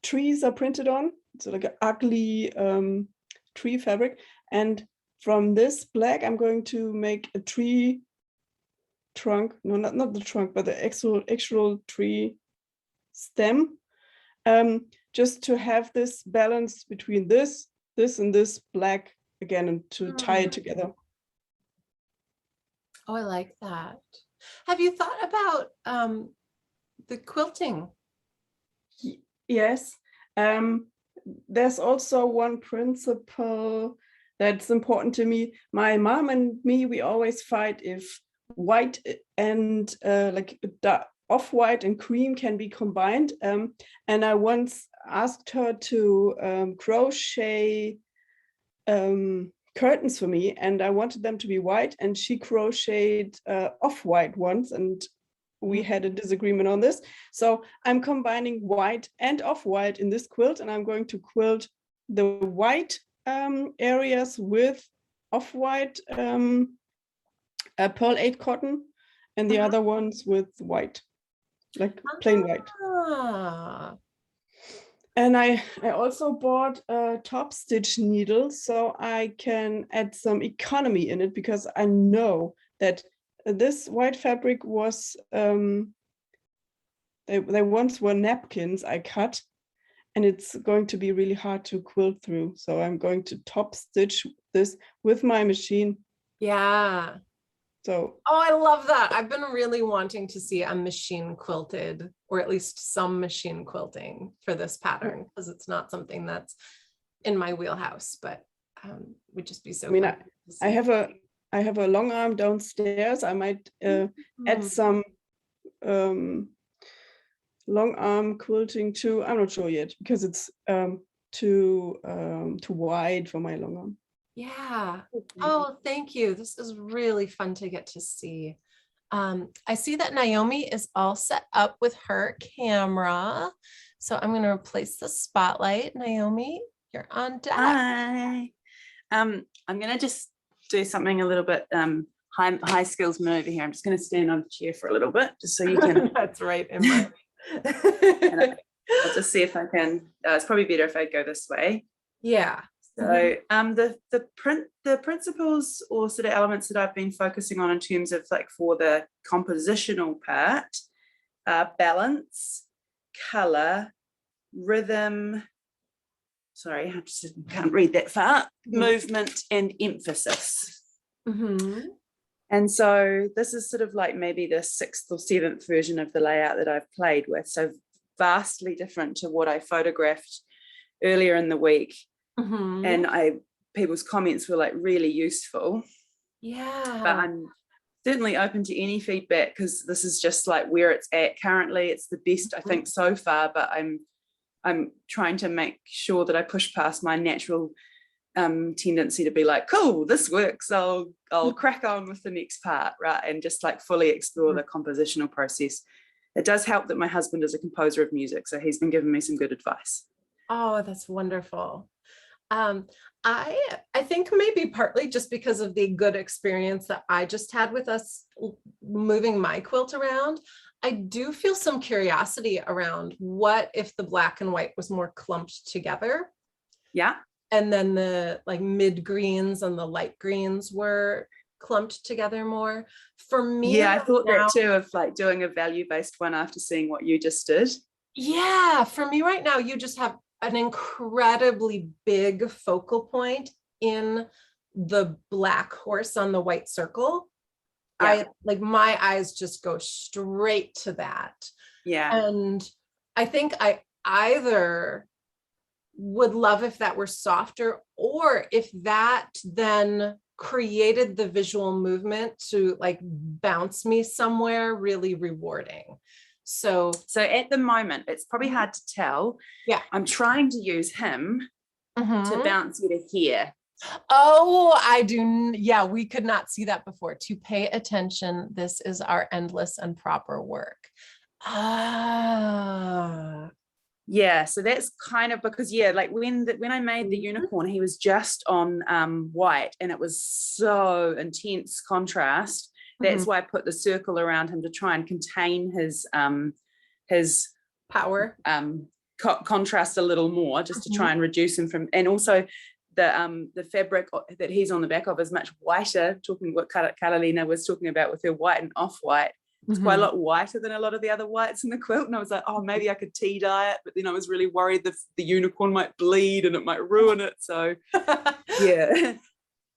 trees are printed on. So like an ugly tree fabric. And from this black, I'm going to make a tree trunk. No, not the trunk, but the actual tree stem. Just to have this balance between this and this black again, and to tie it together. Oh, I like that. Have you thought about the quilting? Yes. There's also one principle that's important to me. My mom and me, we always fight if white and like off-white and cream can be combined. And I once asked her to crochet curtains for me, and I wanted them to be white, and she crocheted off-white ones, and we had a disagreement on this. So I'm combining white and off-white in this quilt, and I'm going to quilt the white areas with off-white pearl 8 cotton, and the other ones with white, like plain white. And I also bought a top stitch needle so I can add some economy in it, because I know that this white fabric was, they once were napkins I cut, and it's going to be really hard to quilt through. So I'm going to top stitch this with my machine. Yeah. So, oh, I love that. I've been really wanting to see a machine quilted, or at least some machine quilting for this pattern, because it's not something that's in my wheelhouse, but would just be so fun to see. I have a long arm downstairs. I might add some long arm quilting too. I'm not sure yet, because it's too wide for my long arm. Yeah. Oh, thank you. This is really fun to get to see. I see that Naomi is all set up with her camera. So I'm going to replace the spotlight. Naomi, you're on deck. Hi. I'm going to just do something a little bit high skills maneuver here. I'm just going to stand on the chair for a little bit, just so you can. That's right. In my... I'll just see if I can. It's probably better if I go this way. Yeah. So the principles or sort of elements that I've been focusing on in terms of like for the compositional part are balance, color, rhythm. Sorry, I just can't read that far. Movement and emphasis. And so this is sort of like maybe the 6th or 7th version of the layout that I've played with. So vastly different to what I photographed earlier in the week. And people's comments were like really useful. Yeah. But I'm certainly open to any feedback, because this is just like where it's at currently. It's the best I think so far, but I'm trying to make sure that I push past my natural tendency to be like, cool, this works, I'll crack on with the next part, right? And just like fully explore the compositional process. It does help that my husband is a composer of music, so he's been giving me some good advice. Oh, that's wonderful. I think maybe partly just because of the good experience that I just had with us moving my quilt around, I do feel some curiosity around what if the black and white was more clumped together. Yeah. And then the like mid greens and the light greens were clumped together more. For me, yeah, I thought that too, of like doing a value-based one after seeing what you just did. Yeah, for me right now, you just have an incredibly big focal point in the black horse on the white circle. Yeah. My eyes just go straight to that. Yeah. And I think I either would love if that were softer, or if that then created the visual movement to like bounce me somewhere really rewarding. So at the moment, it's probably hard to tell. Yeah. I'm trying to use him to bounce you to here. Oh, I do. Yeah, we could not see that before. To pay attention, this is our endless and proper work. Yeah, so that's kind of because, yeah, like when I made the unicorn, he was just on white, and it was so intense contrast. That's why I put the circle around him to try and contain his power, contrast a little more, just to try and reduce him from, and also the fabric that he's on the back of is much whiter, talking what Carolina was talking about with her white and off-white. It's quite a lot whiter than a lot of the other whites in the quilt, and I was like, oh, maybe I could tea dye it, but then I was really worried the unicorn might bleed and it might ruin it. So yeah.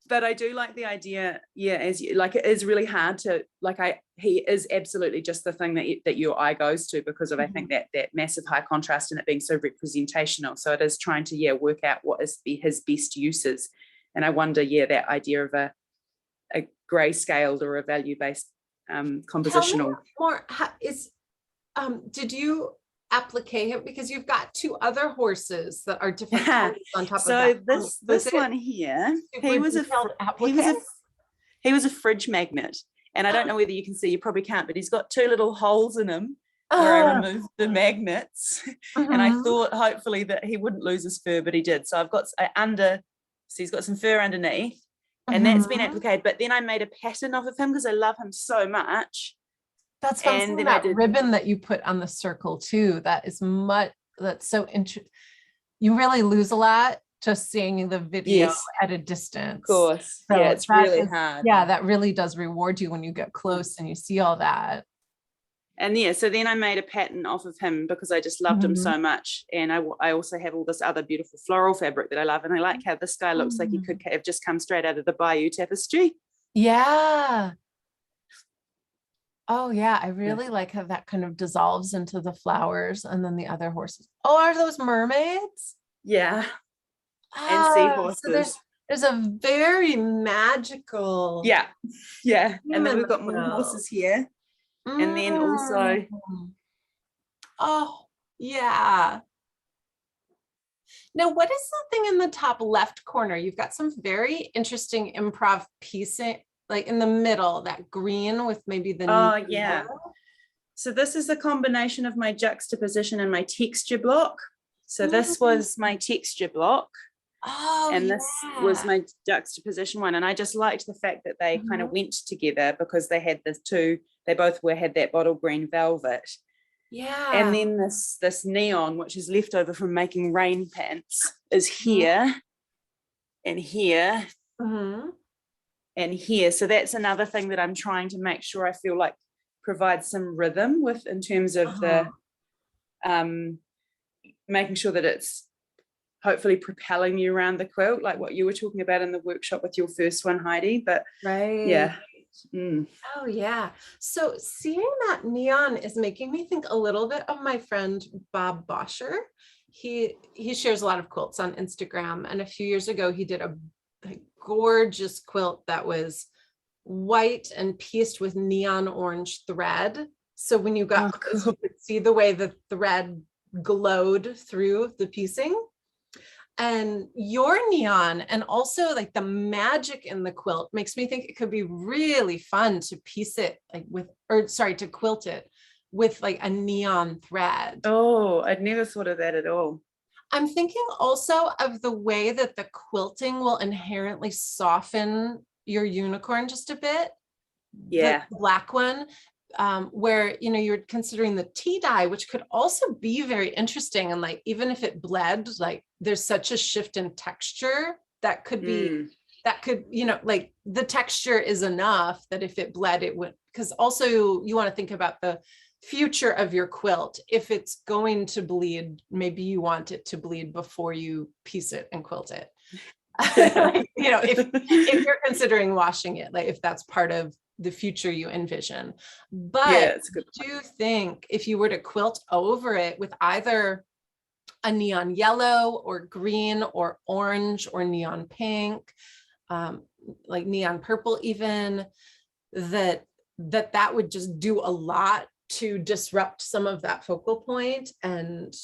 But I do like the idea, yeah, as you, like, it is really hard to, like, he is absolutely just the thing that your eye goes to, because of I think that massive high contrast and it being so representational. So it is trying to, yeah, work out what is his best uses. And I wonder, yeah, that idea of a grayscaled or a value-based compositional. More did you applique him, because you've got 2 other horses that are different on top so of that. So this one here, he was a fridge magnet, And I don't know whether you can see, you probably can't, but he's got 2 little holes in him where I removed the magnets. And I thought hopefully that he wouldn't lose his fur, but he did. So I've got so he's got some fur underneath, and that's been applied. But then I made a pattern off of him because I love him so much. That's fun. And then That I did ribbon that you put on the circle too. That's so interesting. You really lose a lot just seeing the video at a distance. Of course. So yeah, it's really hard. Yeah, that really does reward you when you get close and you see all that. And yeah, so then I made a pattern off of him because I just loved him so much. And I also have all this other beautiful floral fabric that I love. And I like how this guy looks like he could have just come straight out of the Bayou tapestry. Yeah. Oh yeah, I really like how that kind of dissolves into the flowers and then the other horses. Oh, are those mermaids? Yeah. And seahorses. So there's a very magical. Yeah. And then we've got more horses here. And then also. Oh, yeah. Now, what is that thing in the top left corner? You've got some very interesting improv piecing, like in the middle, that green with maybe the. Oh, yeah. So this is a combination of my juxtaposition and my texture block. So this was my texture block. Oh, and this was my juxtaposition one. And I just liked the fact that they kind of went together because they had they both had that bottle green velvet. Yeah. And then this neon, which is left over from making rain pants, is here and here and here. So that's another thing that I'm trying to make sure I feel like provides some rhythm with in terms of the making sure that it's hopefully propelling you around the quilt, like what you were talking about in the workshop with your first one, Heidi. But yeah. Oh yeah. So seeing that neon is making me think a little bit of my friend Bob Boscher. He shares a lot of quilts on Instagram, and a few years ago he did a gorgeous quilt that was white and pieced with neon orange thread. So when you got close, you could see the way the thread glowed through the piecing. And your neon and also like the magic in the quilt makes me think it could be really fun to piece it to quilt it with like a neon thread. Oh, I'd never thought of that at all. I'm thinking also of the way that the quilting will inherently soften your unicorn just a bit. Yeah. The black one. Where you're considering the tea dye, which could also be very interesting, and like even if it bled, like there's such a shift in texture that could be like the texture is enough that if it bled it would, because also you want to think about the future of your quilt. If it's going to bleed, maybe you want it to bleed before you piece it and quilt it. If you're considering washing it, like if that's part of the future you envision. But I do think if you were to quilt over it with either a neon yellow or green or orange or neon pink, like neon purple even, that would just do a lot to disrupt some of that focal point and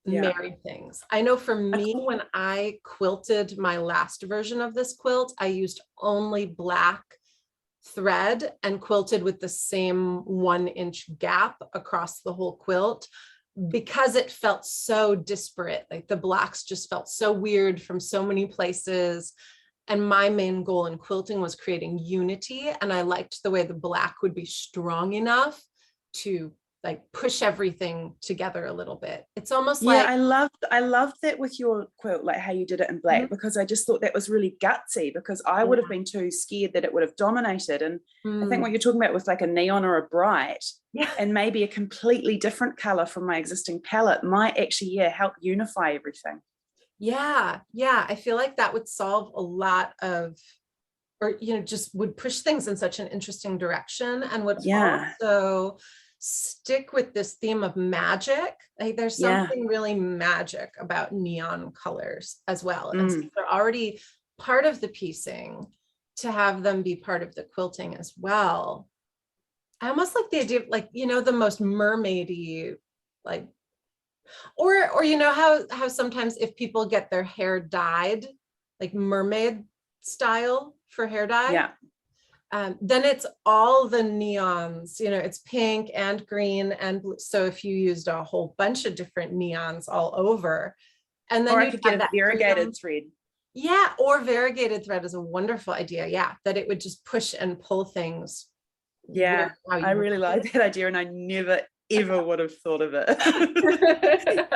marry things. I know for me, when I quilted my last version of this quilt, I used only black thread and quilted with the same 1-inch gap across the whole quilt because it felt so disparate. Like the blacks just felt so weird from so many places. And my main goal in quilting was creating unity. And I liked the way the black would be strong enough to like push everything together a little bit. It's almost like I loved that with your quilt, like how you did it in black, because I just thought that was really gutsy, because I would have been too scared that it would have dominated. And I think what you're talking about with like a neon or a bright and maybe a completely different color from my existing palette might actually help unify everything. I feel like that would solve a lot of, or just would push things in such an interesting direction, and would also stick with this theme of magic. Like there's something really magic about neon colors as well. And so they're already part of the piecing, to have them be part of the quilting as well. I almost like the idea of like, the most mermaidy, like, or how sometimes if people get their hair dyed, like mermaid style for hair dye. then it's all the neons, you know, it's pink and green and blue. So if you used a whole bunch of different neons all over, and then Or I you'd could have get a that variegated prism. thread. Yeah, or variegated thread is a wonderful idea. Yeah, that it would just push and pull things. Yeah, how you I really want like that idea, and I never ever would have thought of it. it.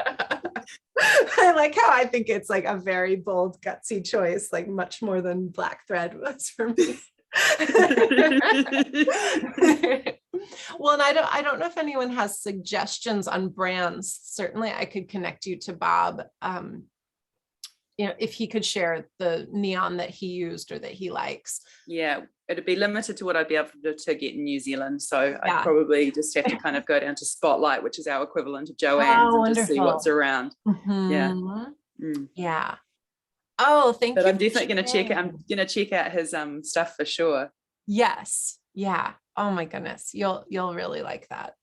I like how I think it's like a very bold, gutsy choice, like much more than black thread was for me. Well, and I don't know if anyone has suggestions on brands. Certainly I could connect you to Bob. You know, if he could share the neon that he used or that he likes. Yeah, it'd be limited to what I'd be able to get in New Zealand. So Yeah. I'd probably just have to kind of go down to Spotlight, which is our equivalent of Joann's, and just see what's around. Yeah. Mm-hmm. Yeah. Oh, thank you. But I'm definitely going to check it. I'm going to check out his stuff for sure. Yes. Yeah. Oh my goodness. You'll really like that.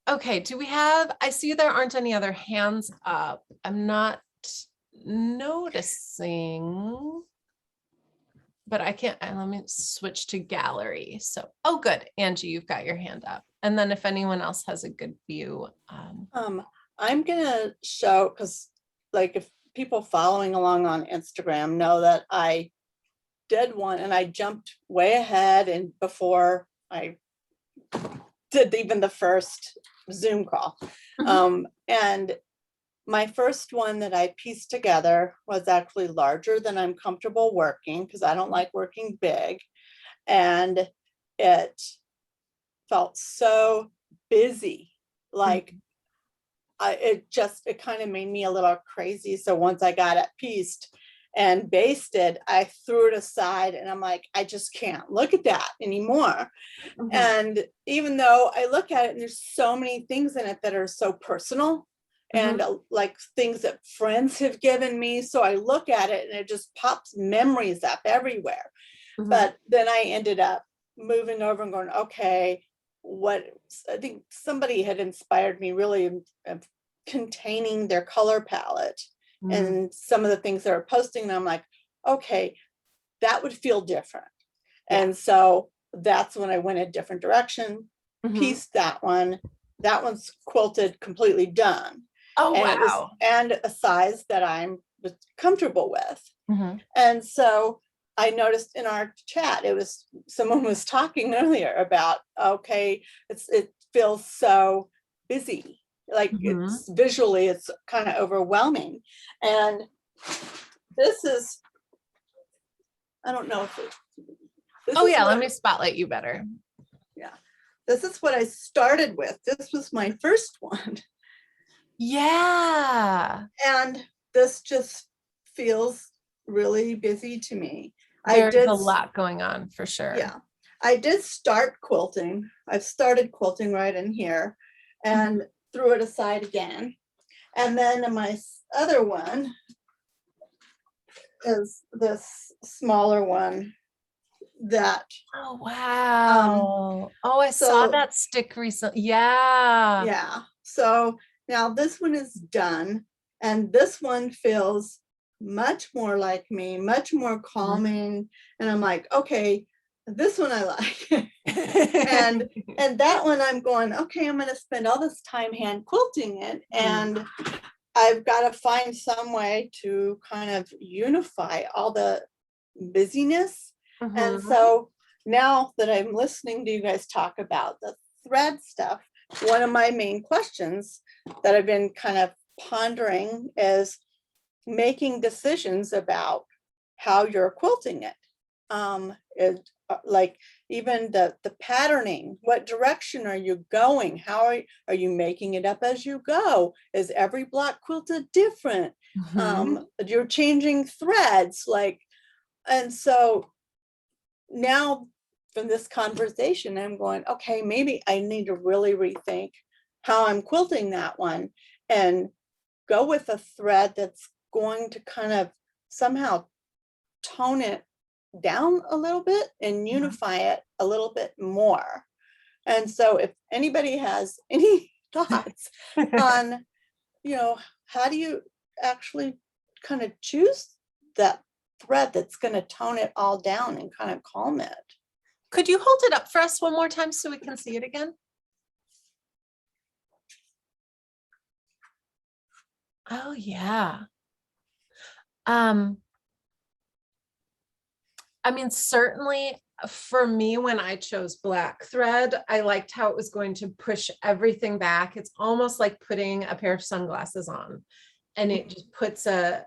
Okay. Do we have, I see there aren't any other hands up. I'm not noticing, but I can't, let me switch to gallery. So, oh, good. Angie, you've got your hand up. And then if anyone else has a good view. I'm gonna show, because like if people following along on Instagram know that I did one and I jumped way ahead and before I did even the first Zoom call. And my first one that I pieced together was actually larger than I'm comfortable working, because I don't like working big. And it felt so busy. Like it kind of made me a little crazy. So once I got it pieced and basted, I threw it aside and I'm like, I just can't look at that anymore. And even though I look at it and there's so many things in it that are so personal, and like things that friends have given me. So I look at it and it just pops memories up everywhere. But then I ended up moving over and going, okay, I think somebody had inspired me really of containing their color palette and some of the things they're posting. And I'm like, okay, that would feel different. And so that's when I went a different direction, pieced that one. That one's quilted, completely done. Oh, and wow. And a size that I'm comfortable with. And so I noticed in our chat, someone was talking earlier about, okay, it feels so busy. Like it's visually, it's kind of overwhelming. And this is, I don't know if let me spotlight you better. Yeah. This is what I started with. This was my first one. Yeah. And this just feels really busy to me. There's a lot going on for sure. Yeah. I did start quilting. I've started quilting right in here and threw it aside again. And then my other one is this smaller one that. Oh, wow. I saw that stick recently. Yeah. Yeah. So now this one is done, and this one feels much more like me, much more calming. And I'm like, okay, this one I like. and that one I'm going, okay, I'm going to spend all this time hand quilting it. And I've got to find some way to kind of unify all the busyness. And so now that I'm listening to you guys talk about the thread stuff, one of my main questions that I've been kind of pondering is making decisions about how you're quilting it. Like even the patterning, what direction are you going? How are you making it up as you go? Is every block quilted different? You're changing threads, and so now from this conversation, I'm going, okay, maybe I need to really rethink how I'm quilting that one and go with a thread that's going to kind of somehow tone it down a little bit and unify it a little bit more. And so if anybody has any thoughts on, how do you actually kind of choose that thread that's going to tone it all down and kind of calm it? Could you hold it up for us one more time so we can see it again? Oh, yeah. I mean, certainly for me, when I chose black thread, I liked how it was going to push everything back. It's almost like putting a pair of sunglasses on, and it just puts a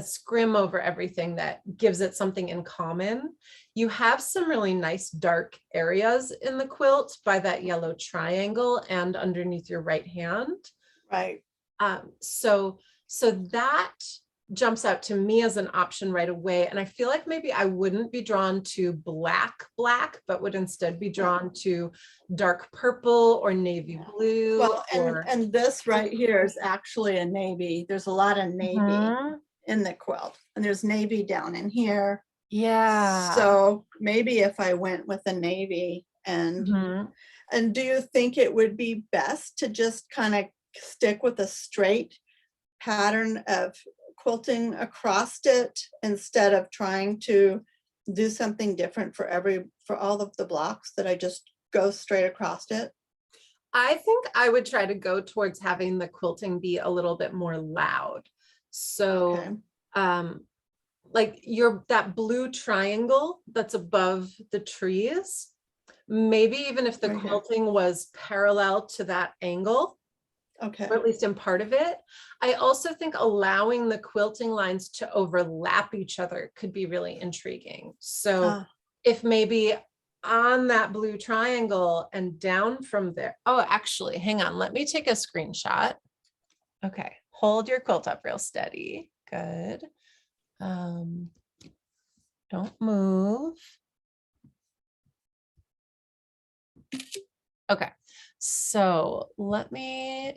scrim over everything that gives it something in common. You have some really nice dark areas in the quilt by that yellow triangle and underneath your right hand. Right. So that jumps out to me as an option right away. And I feel like maybe I wouldn't be drawn to black, but would instead be drawn to dark purple or navy blue. Well, or, and this right here is actually a navy. There's a lot of navy in the quilt, and there's navy down in here. Yeah. So maybe if I went with a navy, and do you think it would be best to just kind of stick with a straight pattern of quilting across it instead of trying to do something different for all of the blocks, that I just go straight across it? I think I would try to go towards having the quilting be a little bit more loud. So like that blue triangle that's above the trees, maybe even if the Right here. quilting was parallel to that angle, Okay. or at least in part of it. I also think allowing the quilting lines to overlap each other could be really intriguing. So if maybe on that blue triangle and down from there, oh, actually, hang on, let me take a screenshot. Okay, hold your quilt up real steady. Good. Don't move. Okay, so let me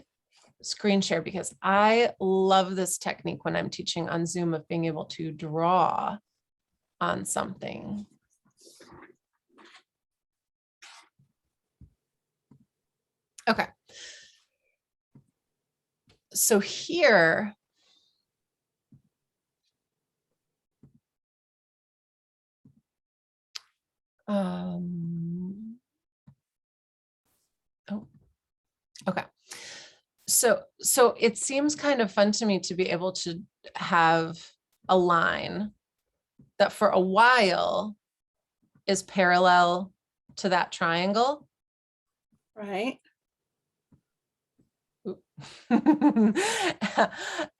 screen share, because I love this technique when I'm teaching on Zoom of being able to draw on something. Okay. So here, oh, okay. So it seems kind of fun to me to be able to have a line that for a while is parallel to that triangle. Right.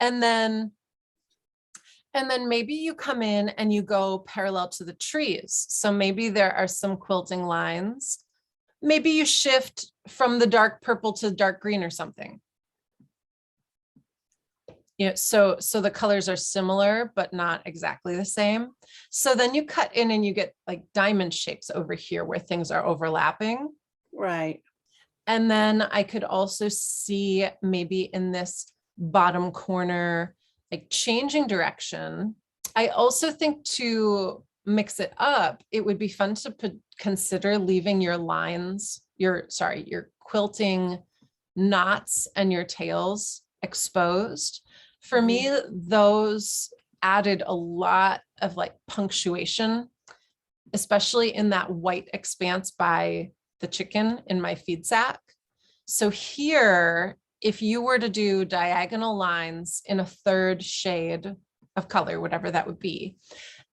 and then maybe you come in and you go parallel to the trees. So maybe there are some quilting lines. Maybe you shift from the dark purple to dark green or something. Yeah, so the colors are similar, but not exactly the same. So then you cut in and you get like diamond shapes over here where things are overlapping. Right. And then I could also see maybe in this bottom corner, like changing direction. I also think to mix it up, it would be fun to consider leaving your lines, your quilting knots and your tails exposed. For me, those added a lot of like punctuation, especially in that white expanse by the chicken in my feed sack. So here, if you were to do diagonal lines in a third shade of color, whatever that would be,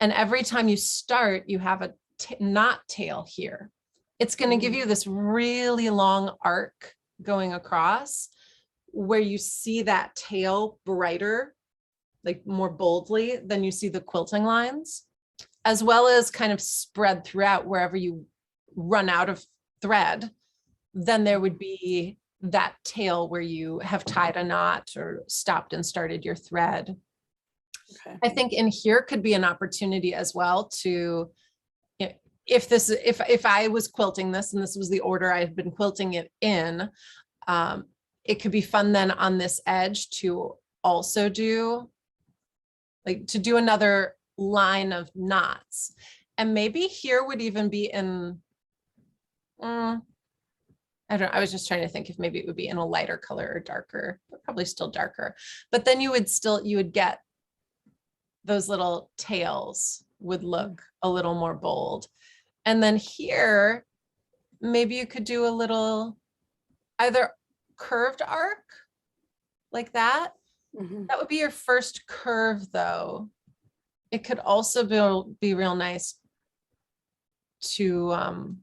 and every time you start, you have a knot tail here, it's going to give you this really long arc going across where you see that tail brighter, like more boldly than you see the quilting lines, as well as kind of spread throughout wherever you run out of thread. Then there would be that tail where you have tied a knot or stopped and started your thread. Okay. I think in here could be an opportunity as well to, if I was quilting this and this was the order I had been quilting it in, it could be fun then on this edge to also do another line of knots. And maybe here would even be in, I don't know, I was just trying to think if maybe it would be in a lighter color or darker, but probably still darker. But then you would get those little tails would look a little more bold. And then here, maybe you could do a little either curved arc like that. Mhm. That would be your first curve though. It could also be real nice to,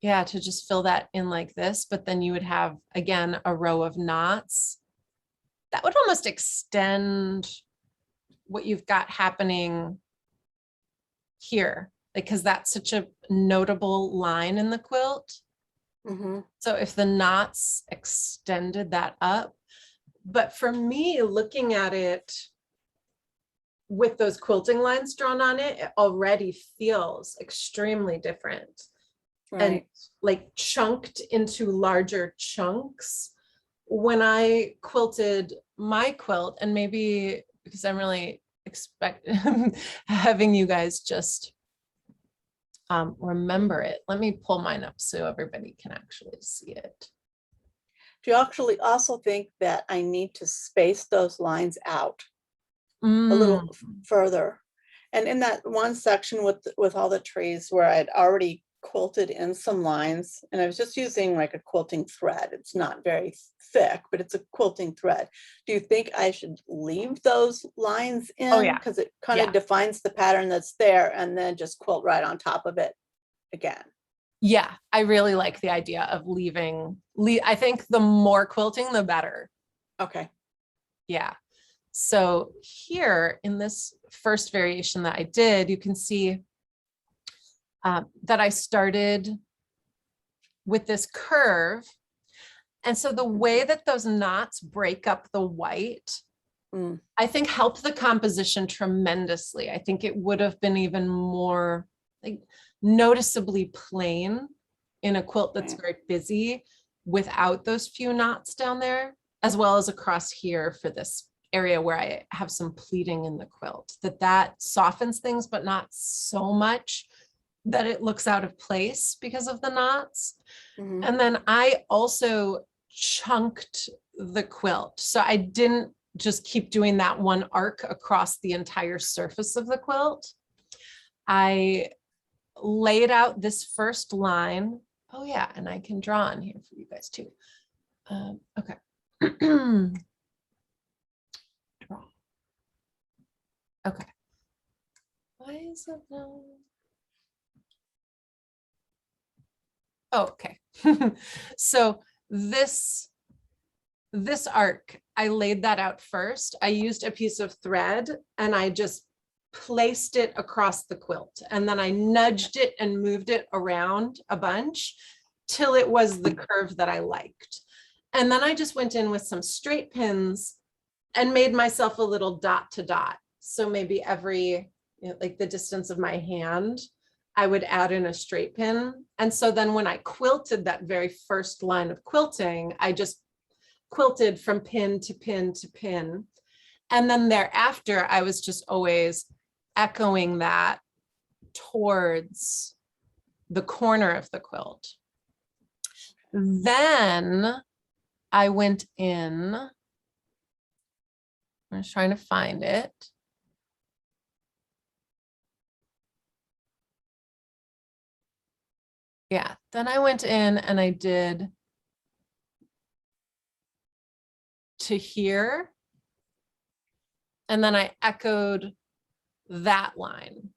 yeah, to just fill that in like this, but then you would have, again, a row of knots. That would almost extend what you've got happening here, because that's such a notable line in the quilt. Mhm. So if the knots extended that up, but for me, looking at it with those quilting lines drawn on it, it already feels extremely different. And Right. like chunked into larger chunks. When I quilted my quilt, and maybe because I'm really having you guys just remember it. Let me pull mine up so everybody can actually see it. Do you actually also think that I need to space those lines out a Mm. little further? And in that one section with all the trees where I'd already quilted in some lines, and I was just using like a quilting thread. It's not very thick, but it's a quilting thread. Do you think I should leave those lines in? Oh, yeah. Because it kind of Yeah. defines the pattern that's there, and then just quilt right on top of it again. Yeah, I really like the idea of leaving. I think the more quilting, the better. Okay. Yeah. So here in this first variation that I did, you can see that I started with this curve. And so the way that those knots break up the white, I think helped the composition tremendously. I think it would have been even more like noticeably plain in a quilt that's very busy without those few knots down there, as well as across here for this area where I have some pleating in the quilt, that softens things, but not so much that it looks out of place because of the knots. Mhm. And then I also chunked the quilt. So I didn't just keep doing that one arc across the entire surface of the quilt. I laid out this first line. Oh yeah, and I can draw on here for you guys too. Okay. Draw. Okay. Why is it no? Oh, okay. So this arc, I laid that out first. I used a piece of thread and I just placed it across the quilt, and then I nudged it and moved it around a bunch till it was the curve that I liked. And then I just went in with some straight pins and made myself a little dot to dot. So maybe every, like the distance of my hand, I would add in a straight pin. And so then when I quilted that very first line of quilting, I just quilted from pin to pin to pin. And then thereafter, I was just always echoing that towards the corner of the quilt. Then I went in, I was trying to find it. Yeah, then I went in and I did to here. And then I echoed that line.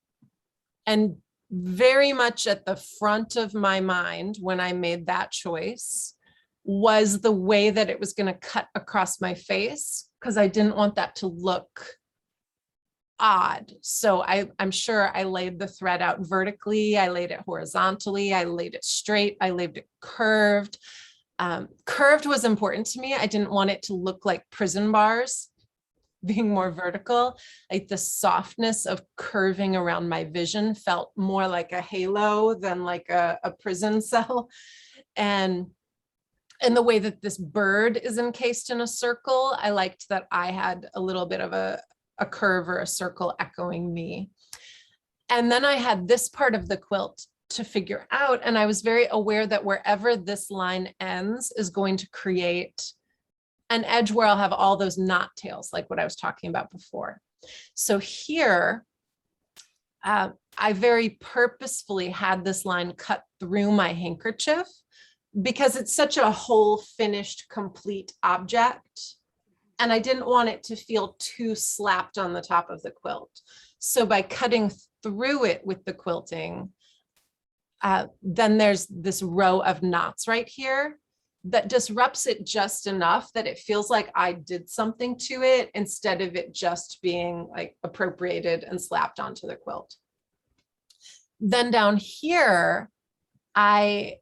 And very much at the front of my mind when I made that choice was the way that it was going to cut across my face, because I didn't want that to look odd. So I'm sure I laid the thread out vertically, I laid it horizontally, I laid it straight, I laid it curved. Curved was important to me. I didn't want it to look like prison bars, being more vertical. Like the softness of curving around my vision felt more like a halo than like a prison cell. And the way that this bird is encased in a circle, I liked that I had a little bit of a curve or a circle echoing me. And then I had this part of the quilt to figure out. And I was very aware that wherever this line ends is going to create an edge where I'll have all those knot tails, like what I was talking about before. So here, I very purposefully had this line cut through my handkerchief because it's such a whole finished complete object. And I didn't want it to feel too slapped on the top of the quilt. So by cutting through it with the quilting, then there's this row of knots right here that disrupts it just enough that it feels like I did something to it instead of it just being like appropriated and slapped onto the quilt. Then down here, I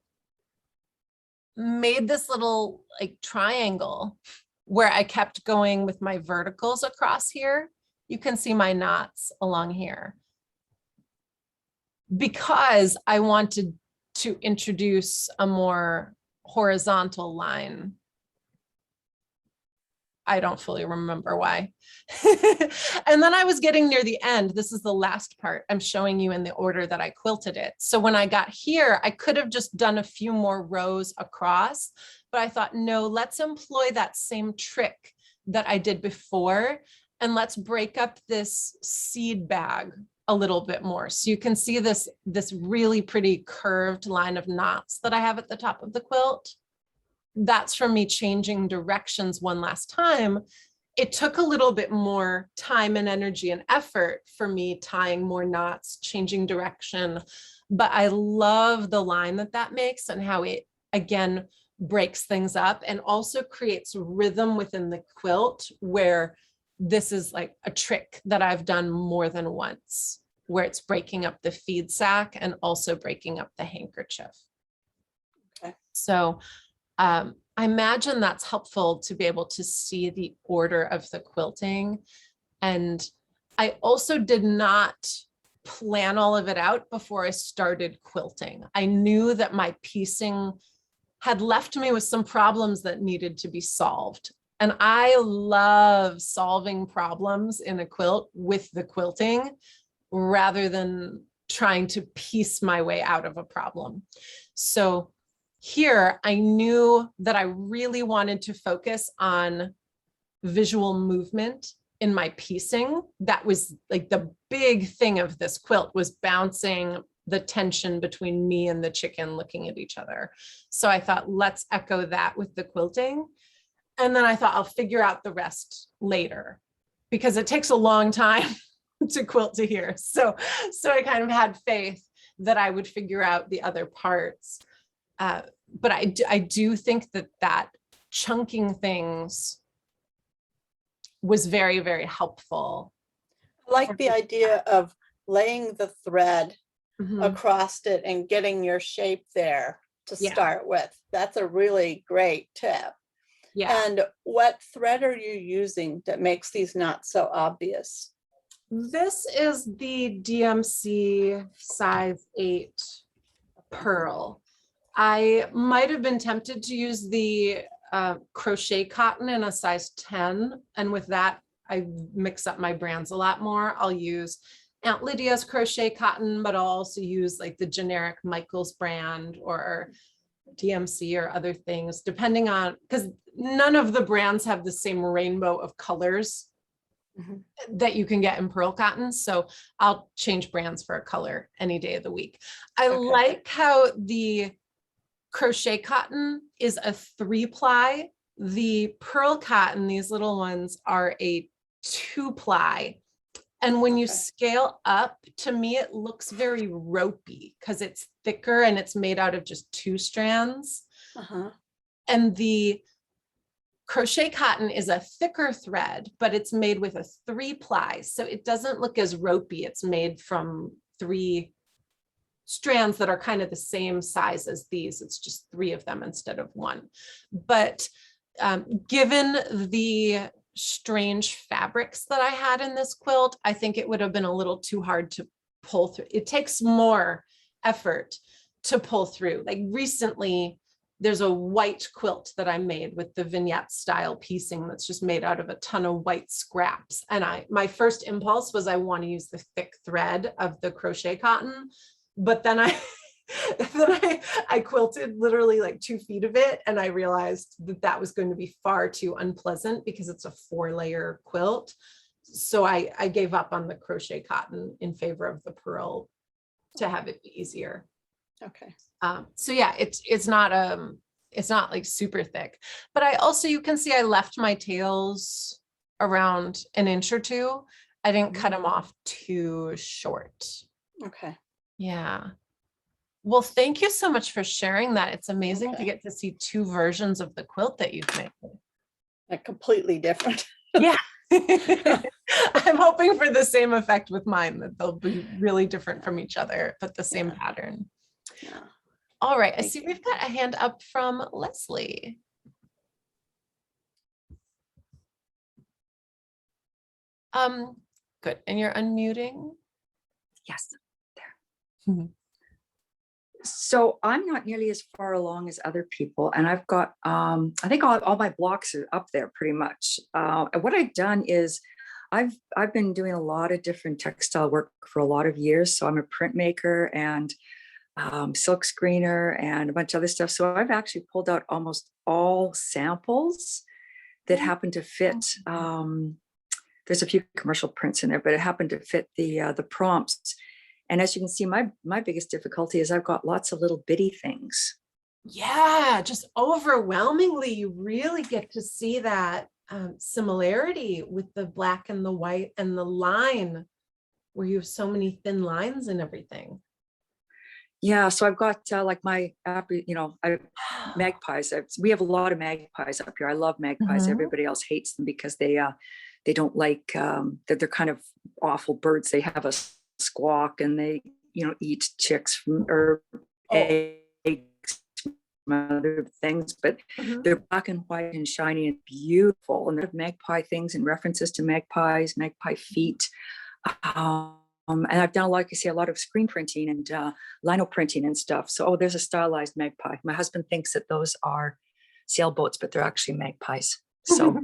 made this little like triangle where I kept going with my verticals across here. You can see my knots along here because I wanted to introduce a more horizontal line. I don't fully remember why. And then I was getting near the end. This is the last part. I'm showing you in the order that I quilted it. So when I got here, I could have just done a few more rows across, but I thought, no, let's employ that same trick that I did before. And let's break up this seed bag a little bit more. So you can see this really pretty curved line of knots that I have at the top of the quilt. That's from me changing directions one last time. It took a little bit more time and energy and effort for me tying more knots, changing direction, but I love the line that makes and how it, again, breaks things up and also creates rhythm within the quilt where this is like a trick that I've done more than once, where it's breaking up the feed sack and also breaking up the handkerchief. Okay. So I imagine that's helpful to be able to see the order of the quilting. And I also did not plan all of it out before I started quilting. I knew that my piecing had left me with some problems that needed to be solved. And I love solving problems in a quilt with the quilting rather than trying to piece my way out of a problem. So here, I knew that I really wanted to focus on visual movement in my piecing. That was like the big thing of this quilt, was bouncing the tension between me and the chicken looking at each other. So I thought, let's echo that with the quilting. And then I thought I'll figure out the rest later because it takes a long time to quilt to here. So I kind of had faith that I would figure out the other parts. But I do think that chunking things was very, very helpful. I like the idea of laying the thread across it and getting your shape there to start with. That's a really great tip. Yeah. And what thread are you using that makes these knots so obvious? This is the DMC size 8 pearl. I might have been tempted to use the crochet cotton in a size 10. And with that, I mix up my brands a lot more. I'll use Aunt Lydia's crochet cotton, but I'll also use like the generic Michael's brand or DMC or other things, depending on, because none of the brands have the same rainbow of colors that you can get in pearl cotton. So I'll change brands for a color any day of the week. I like how the crochet cotton is a 3-ply. The pearl cotton, these little ones, are a 2-ply. And when you scale up, to me, it looks very ropey because it's thicker and it's made out of just 2 strands. And the crochet cotton is a thicker thread, but it's made with a 3-ply. So it doesn't look as ropey. It's made from 3 strands that are kind of the same size as these. It's just 3 of them instead of 1. But given the strange fabrics that I had in this quilt, I think it would have been a little too hard to pull through. It takes more effort to pull through. Like recently, there's a white quilt that I made with the vignette style piecing that's just made out of a ton of white scraps. And my first impulse was I want to use the thick thread of the crochet cotton. But then I quilted literally like 2 feet of it. And I realized that was going to be far too unpleasant because it's a 4-layer quilt. So I gave up on the crochet cotton in favor of the pearl to have it be easier. Okay. So yeah, it's not like super thick, but I also, you can see I left my tails around an inch or two. I didn't cut them off too short. Okay. Yeah. Well, thank you so much for sharing that. It's amazing to get to see two versions of the quilt that you've made. Like completely different. Yeah. I'm hoping for the same effect with mine, that they'll be really different from each other, but the same pattern. Yeah. All right. I Thank see you. we've got a hand up from Leslie. Good. And you're unmuting. Yes, there. Mhm. So I'm not nearly as far along as other people, and I've got, I think all my blocks are up there pretty much. And what I've done is I've been doing a lot of different textile work for a lot of years. So I'm a printmaker and silk screener and a bunch of other stuff. So I've actually pulled out almost all samples that happen to fit. There's a few commercial prints in there, but it happened to fit the prompts. And as you can see, my biggest difficulty is I've got lots of little bitty things. Yeah, just overwhelmingly, you really get to see that similarity with the black and the white and the line, where you have so many thin lines and everything. Yeah, so I've got like my, magpies. We have a lot of magpies up here. I love magpies. Mhm. Everybody else hates them because they don't like that. They're kind of awful birds. They have a squawk and they eat chicks or eggs from other things, but they're black and white and shiny and beautiful, and they're magpie things and references to magpies, magpie feet. And I've done, like I say, a lot of screen printing and lino printing and stuff. So there's a stylized magpie. My husband thinks that those are sailboats, but they're actually magpies. So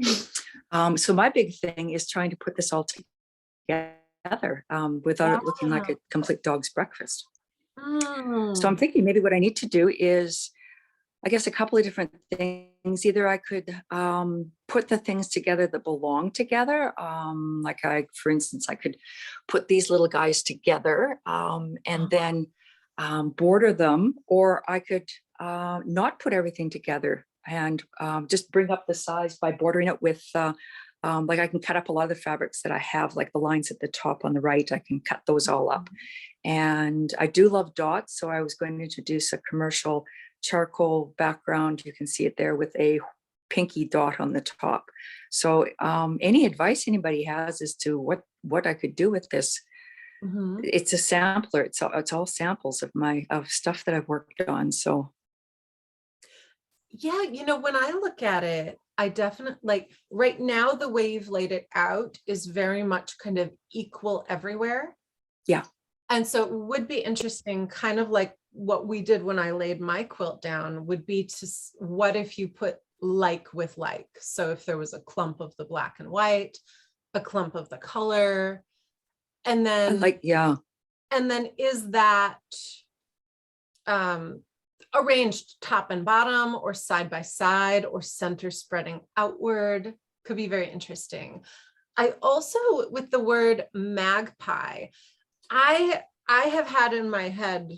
so my big thing is trying to put this all together without it looking like a complete dog's breakfast. So I'm thinking maybe what I need to do is, I guess, a couple of different things. Either I could put the things together that belong together. For instance, I could put these little guys together and then border them, or I could not put everything together and just bring up the size by bordering it with like I can cut up a lot of the fabrics that I have, like the lines at the top on the right, I can cut those all up. And I do love dots. So I was going to introduce a commercial charcoal background. You can see it there with a pinky dot on the top. So any advice anybody has as to what I could do with this? It's a sampler. It's all samples of stuff that I've worked on. So yeah, when I look at it, I definitely, like, right now, the way you've laid it out is very much kind of equal everywhere. Yeah. And so it would be interesting, kind of like what we did when I laid my quilt down, would be what if you put like with like? So if there was a clump of the black and white, a clump of the color, and then and then is that arranged top and bottom, or side by side, or center spreading outward? Could be very interesting. I also, with the word magpie, I have had in my head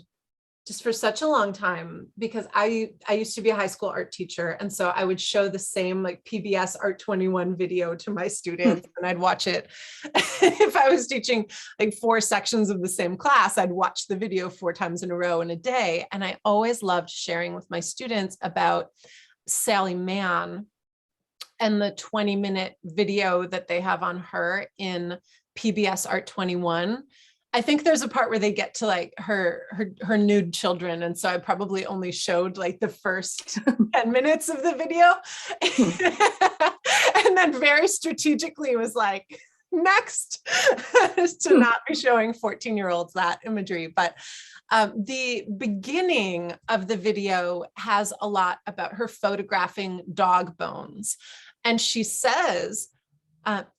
just for such a long time, because I used to be a high school art teacher. And so I would show the same like PBS Art 21 video to my students, and I'd watch it. If I was teaching like 4 sections of the same class, I'd watch the video 4 times in a row in a day. And I always loved sharing with my students about Sally Mann and the 20-minute video that they have on her in PBS Art 21. I think there's a part where they get to like her nude children. And so I probably only showed like the first 10 minutes of the video. And then very strategically was like, next, to not be showing 14-year-olds that imagery. But the beginning of the video has a lot about her photographing dog bones. And she says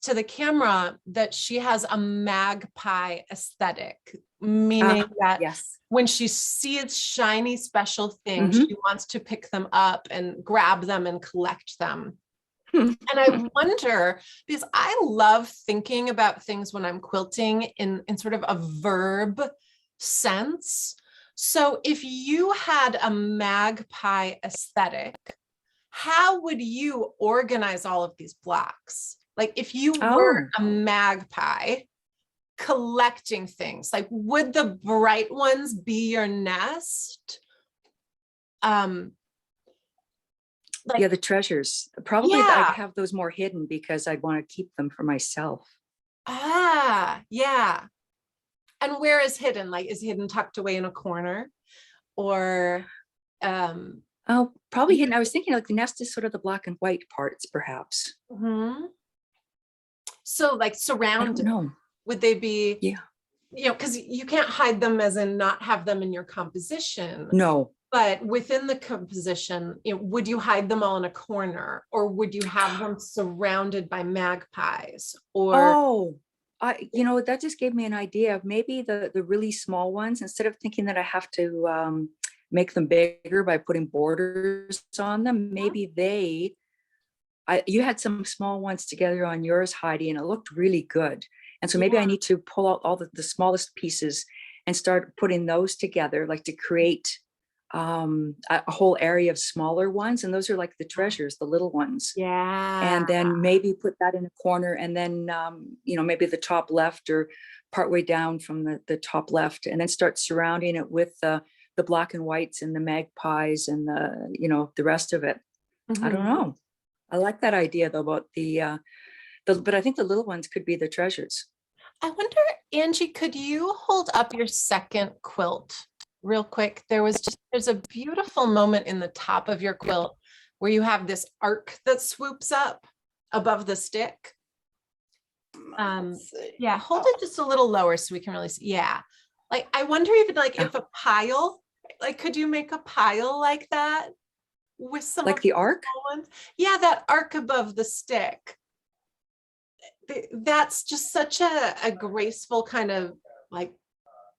to the camera that she has a magpie aesthetic, meaning that when she sees shiny special things, she wants to pick them up and grab them and collect them. And I wonder, because I love thinking about things when I'm quilting in sort of a verb sense. So if you had a magpie aesthetic, how would you organize all of these blocks? Like if you were a magpie collecting things, like would the bright ones be your nest? Yeah, the treasures. Probably I'd have those more hidden because I'd want to keep them for myself. Yeah. And where is hidden? Like, is hidden tucked away in a corner? Or oh, probably hidden. I was thinking like the nest is sort of the black and white parts, perhaps. So like surrounded. No. Would they be? Yeah. You know, because you can't hide them as in not have them in your composition. No. But within the composition, you know, would you hide them all in a corner, or would you have them surrounded by magpies? Or that just gave me an idea of maybe the really small ones, instead of thinking that I have to make them bigger by putting borders on them. Maybe you had some small ones together on yours, Heidi, and it looked really good. And so maybe I need to pull out all the smallest pieces and start putting those together, like to create a whole area of smaller ones. And those are like the treasures, the little ones. Yeah. And then maybe put that in a corner, and then, maybe the top left or partway down from the top left, and then start surrounding it with the black and whites and the magpies and the rest of it. I don't know. I like that idea though about but I think the little ones could be the treasures. I wonder, Angie, could you hold up your second quilt real quick? There's a beautiful moment in the top of your quilt where you have this arc that swoops up above the stick. Yeah, hold it just a little lower so we can really see. Yeah. Like, I wonder even if a pile, like, could you make a pile like that with some like the arc? ones? Yeah, that arc above the stick. That's just such a graceful kind of like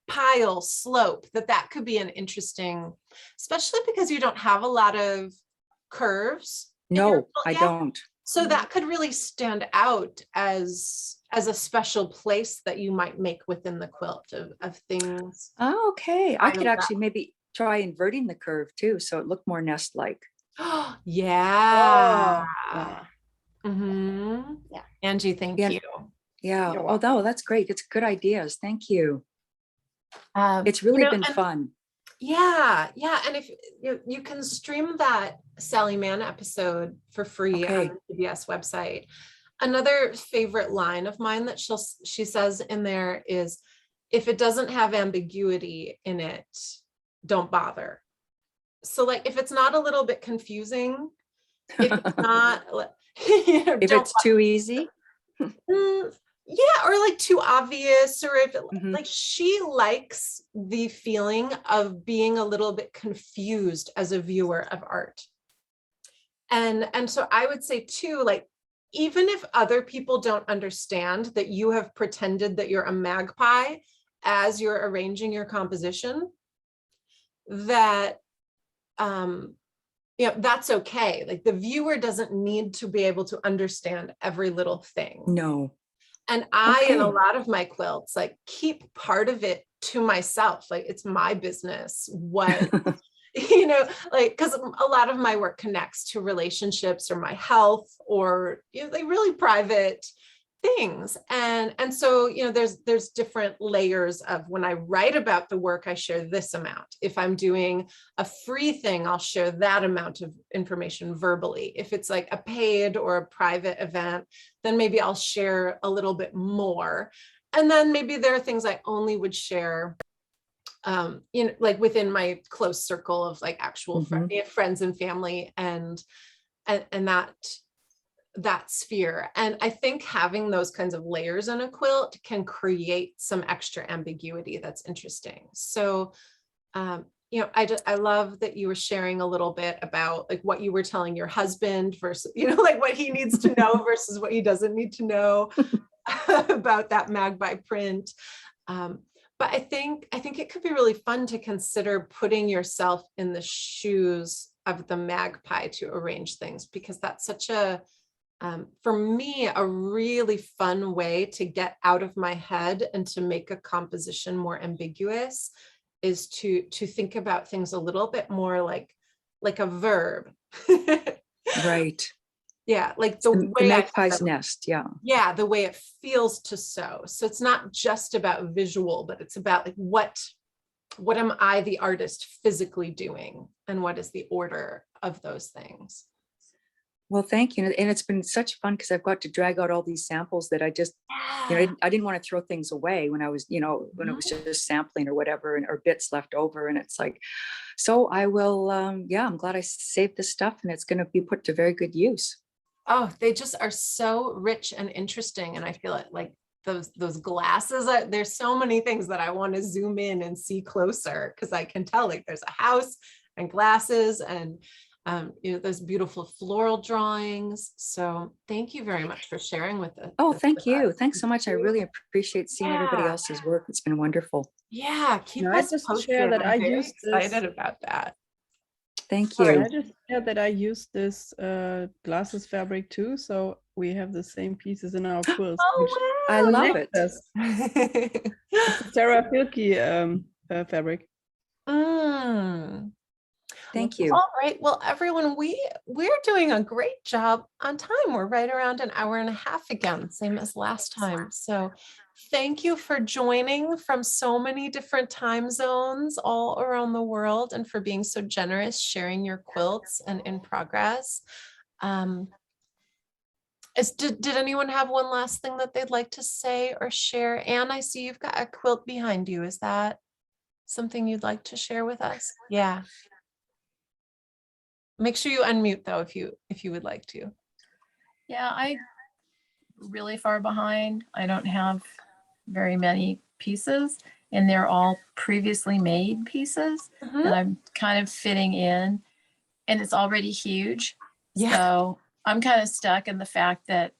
pile slope that could be an interesting, especially because you don't have a lot of curves. No, I don't. So that could really stand out as a special place that you might make within the quilt of things. Oh, okay. I could actually maybe try inverting the curve too, so it looked more nest-like. Yeah. Yeah. Angie, thank you. Yeah. Oh, no, that's great. It's good ideas. Thank you. It's really been fun. Yeah. And if you can stream that Sally Mann episode for free on the PBS website. Another favorite line of mine that she says in there is, if it doesn't have ambiguity in it, don't bother. So like, if it's not a little bit confusing, if it's not, if it's too easy. Yeah, or like too obvious, or if like she likes the feeling of being a little bit confused as a viewer of art. And so I would say too, like, even if other people don't understand that you have pretended that you're a magpie as you're arranging your composition, that that's okay. Like, the viewer doesn't need to be able to understand every little thing. No. And I, in a lot of my quilts, like, keep part of it to myself. Like, it's my business what, like, because a lot of my work connects to relationships or my health or, like really private things. And so, there's different layers of, when I write about the work, I share this amount. If I'm doing a free thing, I'll share that amount of information verbally. If it's like a paid or a private event, then maybe I'll share a little bit more. And then maybe there are things I only would share, like within my close circle of like actual friends and family and that sphere. And I think having those kinds of layers in a quilt can create some extra ambiguity that's interesting. So, I love that you were sharing a little bit about like what you were telling your husband versus, like what he needs to know versus what he doesn't need to know about that magpie print. But I think it could be really fun to consider putting yourself in the shoes of the magpie to arrange things, because that's such a for me, a really fun way to get out of my head and to make a composition more ambiguous is to think about things a little bit more like a verb. Right. Yeah, like the The way magpie's nest. Yeah. yeah, the way it feels to sew. So it's not just about visual, but it's about like what am I, the artist, physically doing, and what is the order of those things. Well, thank you. And it's been such fun because I've got to drag out all these samples that I just, I didn't want to throw things away when I was, when it was just sampling or whatever, or bits left over. And it's like, so I will, I'm glad I saved this stuff, and it's going to be put to very good use. Oh, they just are so rich and interesting. And I feel it like those glasses, there's so many things that I want to zoom in and see closer, because I can tell like there's a house and glasses and those beautiful floral drawings. So thank you very much for sharing with us. Oh, thank you. Thanks so much. I really appreciate seeing everybody else's work. It's been wonderful. Yeah, keep I us just posted. share that I'm I very used excited this. about that. Thank Sorry. you. I just shared that I use this glasses fabric too, so we have the same pieces in our quilts. which I love connect it. us. It's a Sarah Pilkey fabric. Thank you. All right. Well, everyone, we're doing a great job on time. We're right around an hour and a half again, same as last time. So thank you for joining from so many different time zones all around the world, and for being so generous, sharing your quilts and in progress. Did anyone have one last thing that they'd like to say or share? Anne, I see you've got a quilt behind you. Is that something you'd like to share with us? Yeah. Make sure you unmute though, if you would like to. Yeah, I'm really far behind. I don't have very many pieces, and they're all previously made pieces that I'm kind of fitting in, and it's already huge. Yeah. So I'm kind of stuck in the fact that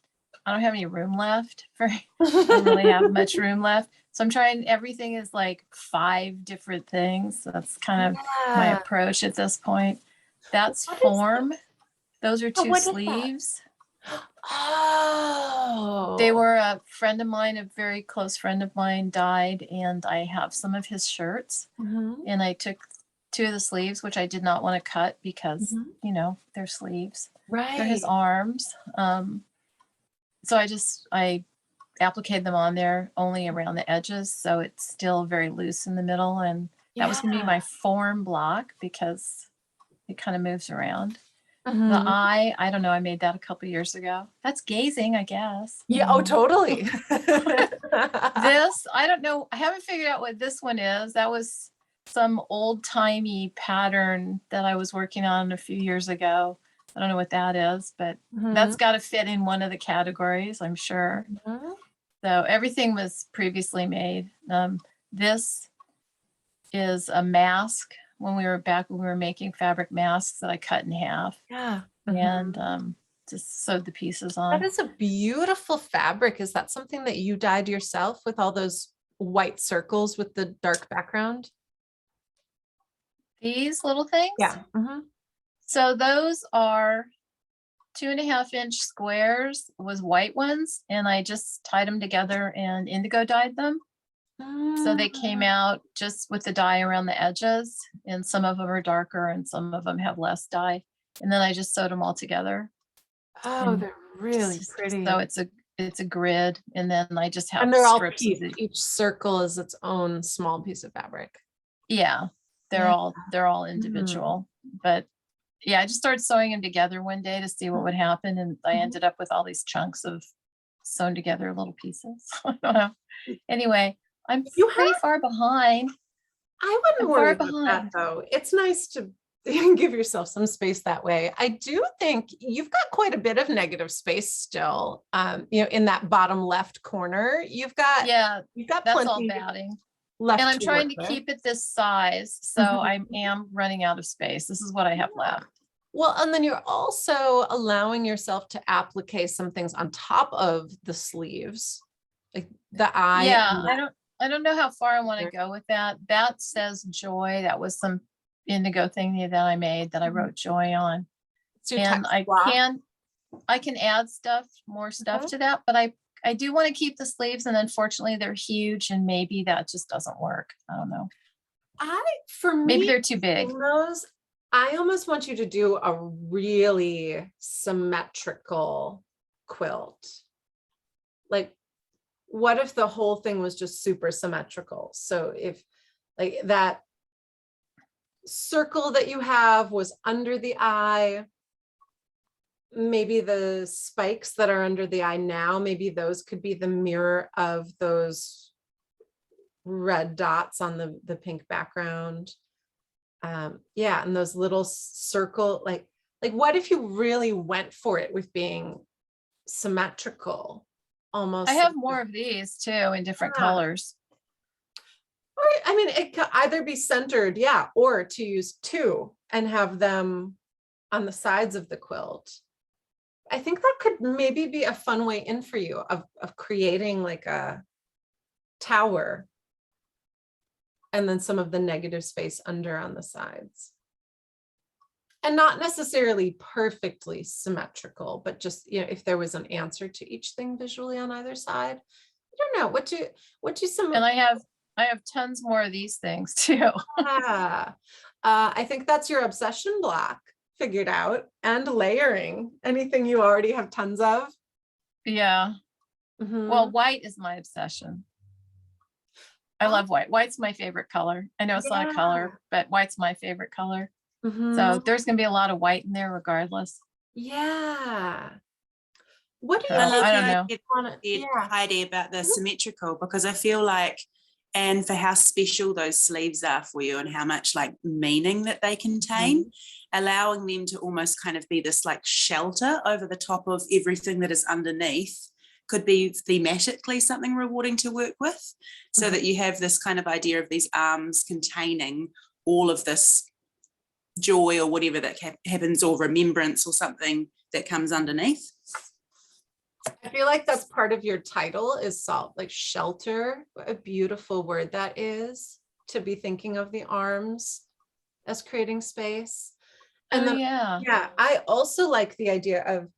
I don't have any room left I don't really have much room left. So I'm trying, everything is like 5 different things. So that's kind of my approach at this point. That's form. Those are 2 sleeves. Oh. They were a friend of mine, a very close friend of mine died, and I have some of his shirts. And I took 2 of the sleeves, which I did not want to cut because, they're sleeves. Right. They're his arms. So I appliqued them on there only around the edges. So it's still very loose in the middle. And that was going to be my form block because it kind of moves around. The eye, I don't know. I made that a couple years ago. That's gazing, I guess. Yeah. Oh, totally. This, I don't know. I haven't figured out what this one is. That was some old timey pattern that I was working on a few years ago. I don't know what that is, but that's got to fit in one of the categories, I'm sure. So everything was previously made. This is a mask when we were making fabric masks that I cut in half. Yeah. And just sewed the pieces on. That is a beautiful fabric. Is that something that you dyed yourself with all those white circles with the dark background? These little things? Yeah. So those are 2.5-inch squares, was white ones, and I just tied them together and indigo dyed them. So they came out just with the dye around the edges, and some of them are darker and some of them have less dye. And then I just sewed them all together. Oh, they're really pretty. So it's a grid, and then I just have and they're all strips. each circle is its own small piece of fabric. Yeah, they're all individual. But yeah, I just started sewing them together one day to see what would happen, and I ended up with all these chunks of sewn together little pieces. I don't know. Anyway, I'm pretty far behind. I wouldn't worry about that though. It's nice to give yourself some space that way. I do think you've got quite a bit of negative space still. In that bottom left corner, you've got that's plenty all batting left. And I'm trying to with. keep it this size, so I am running out of space. This is what I have left. Well, and then you're also allowing yourself to applique some things on top of the sleeves, like the eye. Yeah, I don't know how far I want to go with that. That says joy. That was some indigo thing that I made that I wrote joy on. And I I can add more stuff to that, but I do want to keep the sleeves, and unfortunately they're huge and maybe that just doesn't work. I don't know. For me, Maybe they're too big. Those, I almost want you to do a really symmetrical quilt. Like, what if the whole thing was just super symmetrical? So if like that circle that you have was under the eye, maybe the spikes that are under the eye now, maybe those could be the mirror of those red dots on the pink background. Yeah, and those little circle, like what if you really went for it with being symmetrical? Almost. I have more of these too in different colors. Or, I mean, it could either be centered, yeah, or to use two and have them on the sides of the quilt. I think that could maybe be a fun way in for you of creating like a tower and then some of the negative space under on the sides. And not necessarily perfectly symmetrical, but just, you know, if there was an answer to each thing visually on either side. I don't know, what do some. And I have tons more of these things too. Yeah. I think that's your obsession block figured out, and layering, anything you already have tons of. Yeah. Mhm. Well, white is my obsession. I love white. White's my favorite color. I know it's not a color, but white's my favorite color. Mhm. So there's going to be a lot of white in there regardless. Yeah. What do So, you I don't know. Heidi, about the symmetrical, because I feel like, and for how special those sleeves are for you and how much like meaning that they contain, allowing them to almost kind of be this like shelter over the top of everything that is underneath could be thematically something rewarding to work with, so that you have this kind of idea of these arms containing all of this joy or whatever that happens, or remembrance or something that comes underneath. I feel like that's part of your title is salt, like shelter. What a beautiful word that is, to be thinking of the arms as creating space. And then, yeah, I also like the idea of,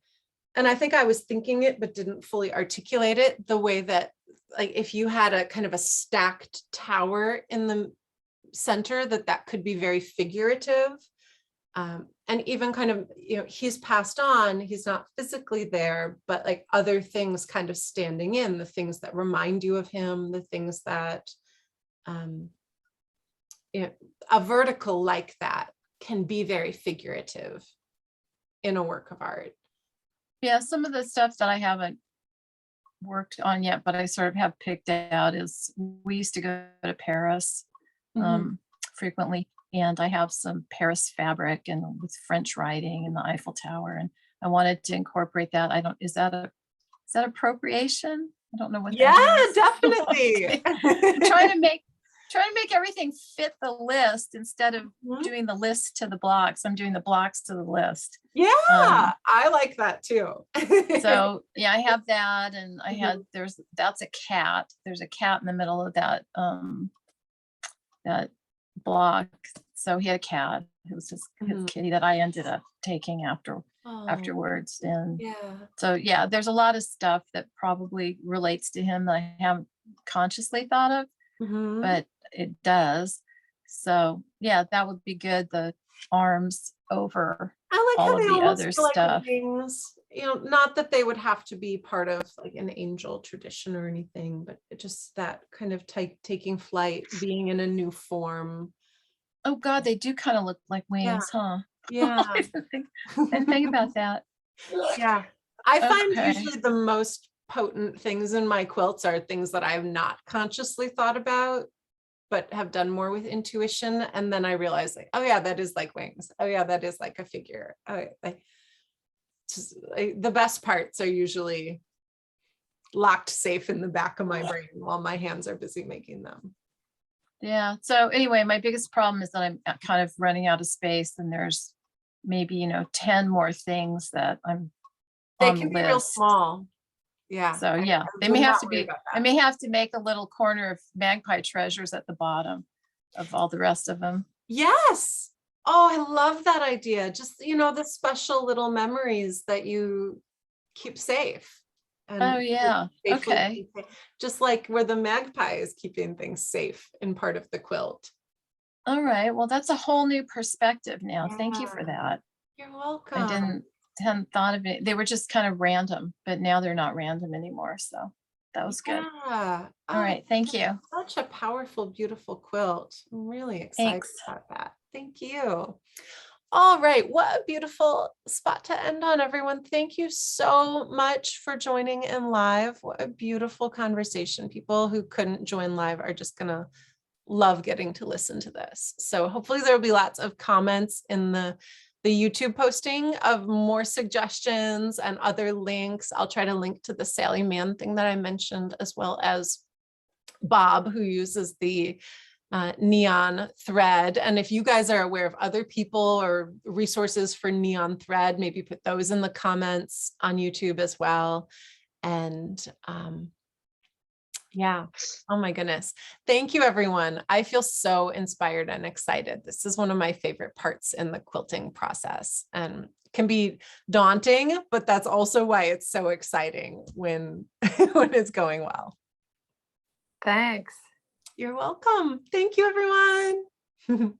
and I think I was thinking it, but didn't fully articulate it, the way that like if you had a kind of a stacked tower in the center, that could be very figurative. And even kind of, you know, he's passed on, he's not physically there, but like other things kind of standing in, the things that remind you of him, the things that, you know, a vertical like that can be very figurative in a work of art. Yeah, some of the stuff that I haven't worked on yet, but I sort of have picked out is, we used to go to Paris frequently. And I have some Paris fabric and with French writing and the Eiffel Tower. And I wanted to incorporate that. is that appropriation? I don't know what that is. Definitely. trying to make everything fit the list instead of doing the list to the blocks. I'm doing the blocks to the list. Yeah, I like that too. So yeah, I have that. And I had, that's a cat. There's a cat in the middle of that, that block. So he had a cat. It was his kitty that I ended up taking afterwards. And so yeah, there's a lot of stuff that probably relates to him that I haven't consciously thought of, but it does. So yeah, that would be good. The arms over I like all how of they the almost other feel like stuff. wings, you know, not that they would have to be part of like an angel tradition or anything, but it just that kind of taking flight, being in a new form. Oh God, they do kind of look like wings, huh? Yeah. I didn't think about that. Yeah. I find usually the most potent things in my quilts are things that I have not consciously thought about, but have done more with intuition. And then I realize like, oh yeah, that is like wings. Oh yeah, that is like a figure. Oh, the best parts are usually locked safe in the back of my brain while my hands are busy making them. Yeah. So anyway, my biggest problem is that I'm kind of running out of space, and there's maybe, 10 more things that they can be real small. Yeah. So yeah, they may have to be, I may have to make a little corner of magpie treasures at the bottom of all the rest of them. Yes. Oh, I love that idea. Just, the special little memories that you keep safe. Oh, yeah. safely Okay. keep safe. Just like where the magpie is keeping things safe in part of the quilt. All right. Well, that's a whole new perspective now. Thank you for Yeah. that. You're welcome. I hadn't thought of it. They were just kind of random, but now they're not random anymore. So that was good. Yeah. All right. Thank you. Such a powerful, beautiful quilt. I'm really excited Thanks. about that. Thank you. All right. What a beautiful spot to end on, everyone. Thank you so much for joining in live. What a beautiful conversation. People who couldn't join live are just going to love getting to listen to this. So hopefully there will be lots of comments in the YouTube posting of more suggestions and other links. I'll try to link to the Sally Mann thing that I mentioned, as well as Bob, who uses the neon thread. And if you guys are aware of other people or resources for neon thread, maybe put those in the comments on YouTube as well. And yeah, oh my goodness. Thank you, everyone. I feel so inspired and excited. This is one of my favorite parts in the quilting process, and can be daunting, but that's also why it's so exciting when, when it's going well. Thanks. You're welcome. Thank you, everyone.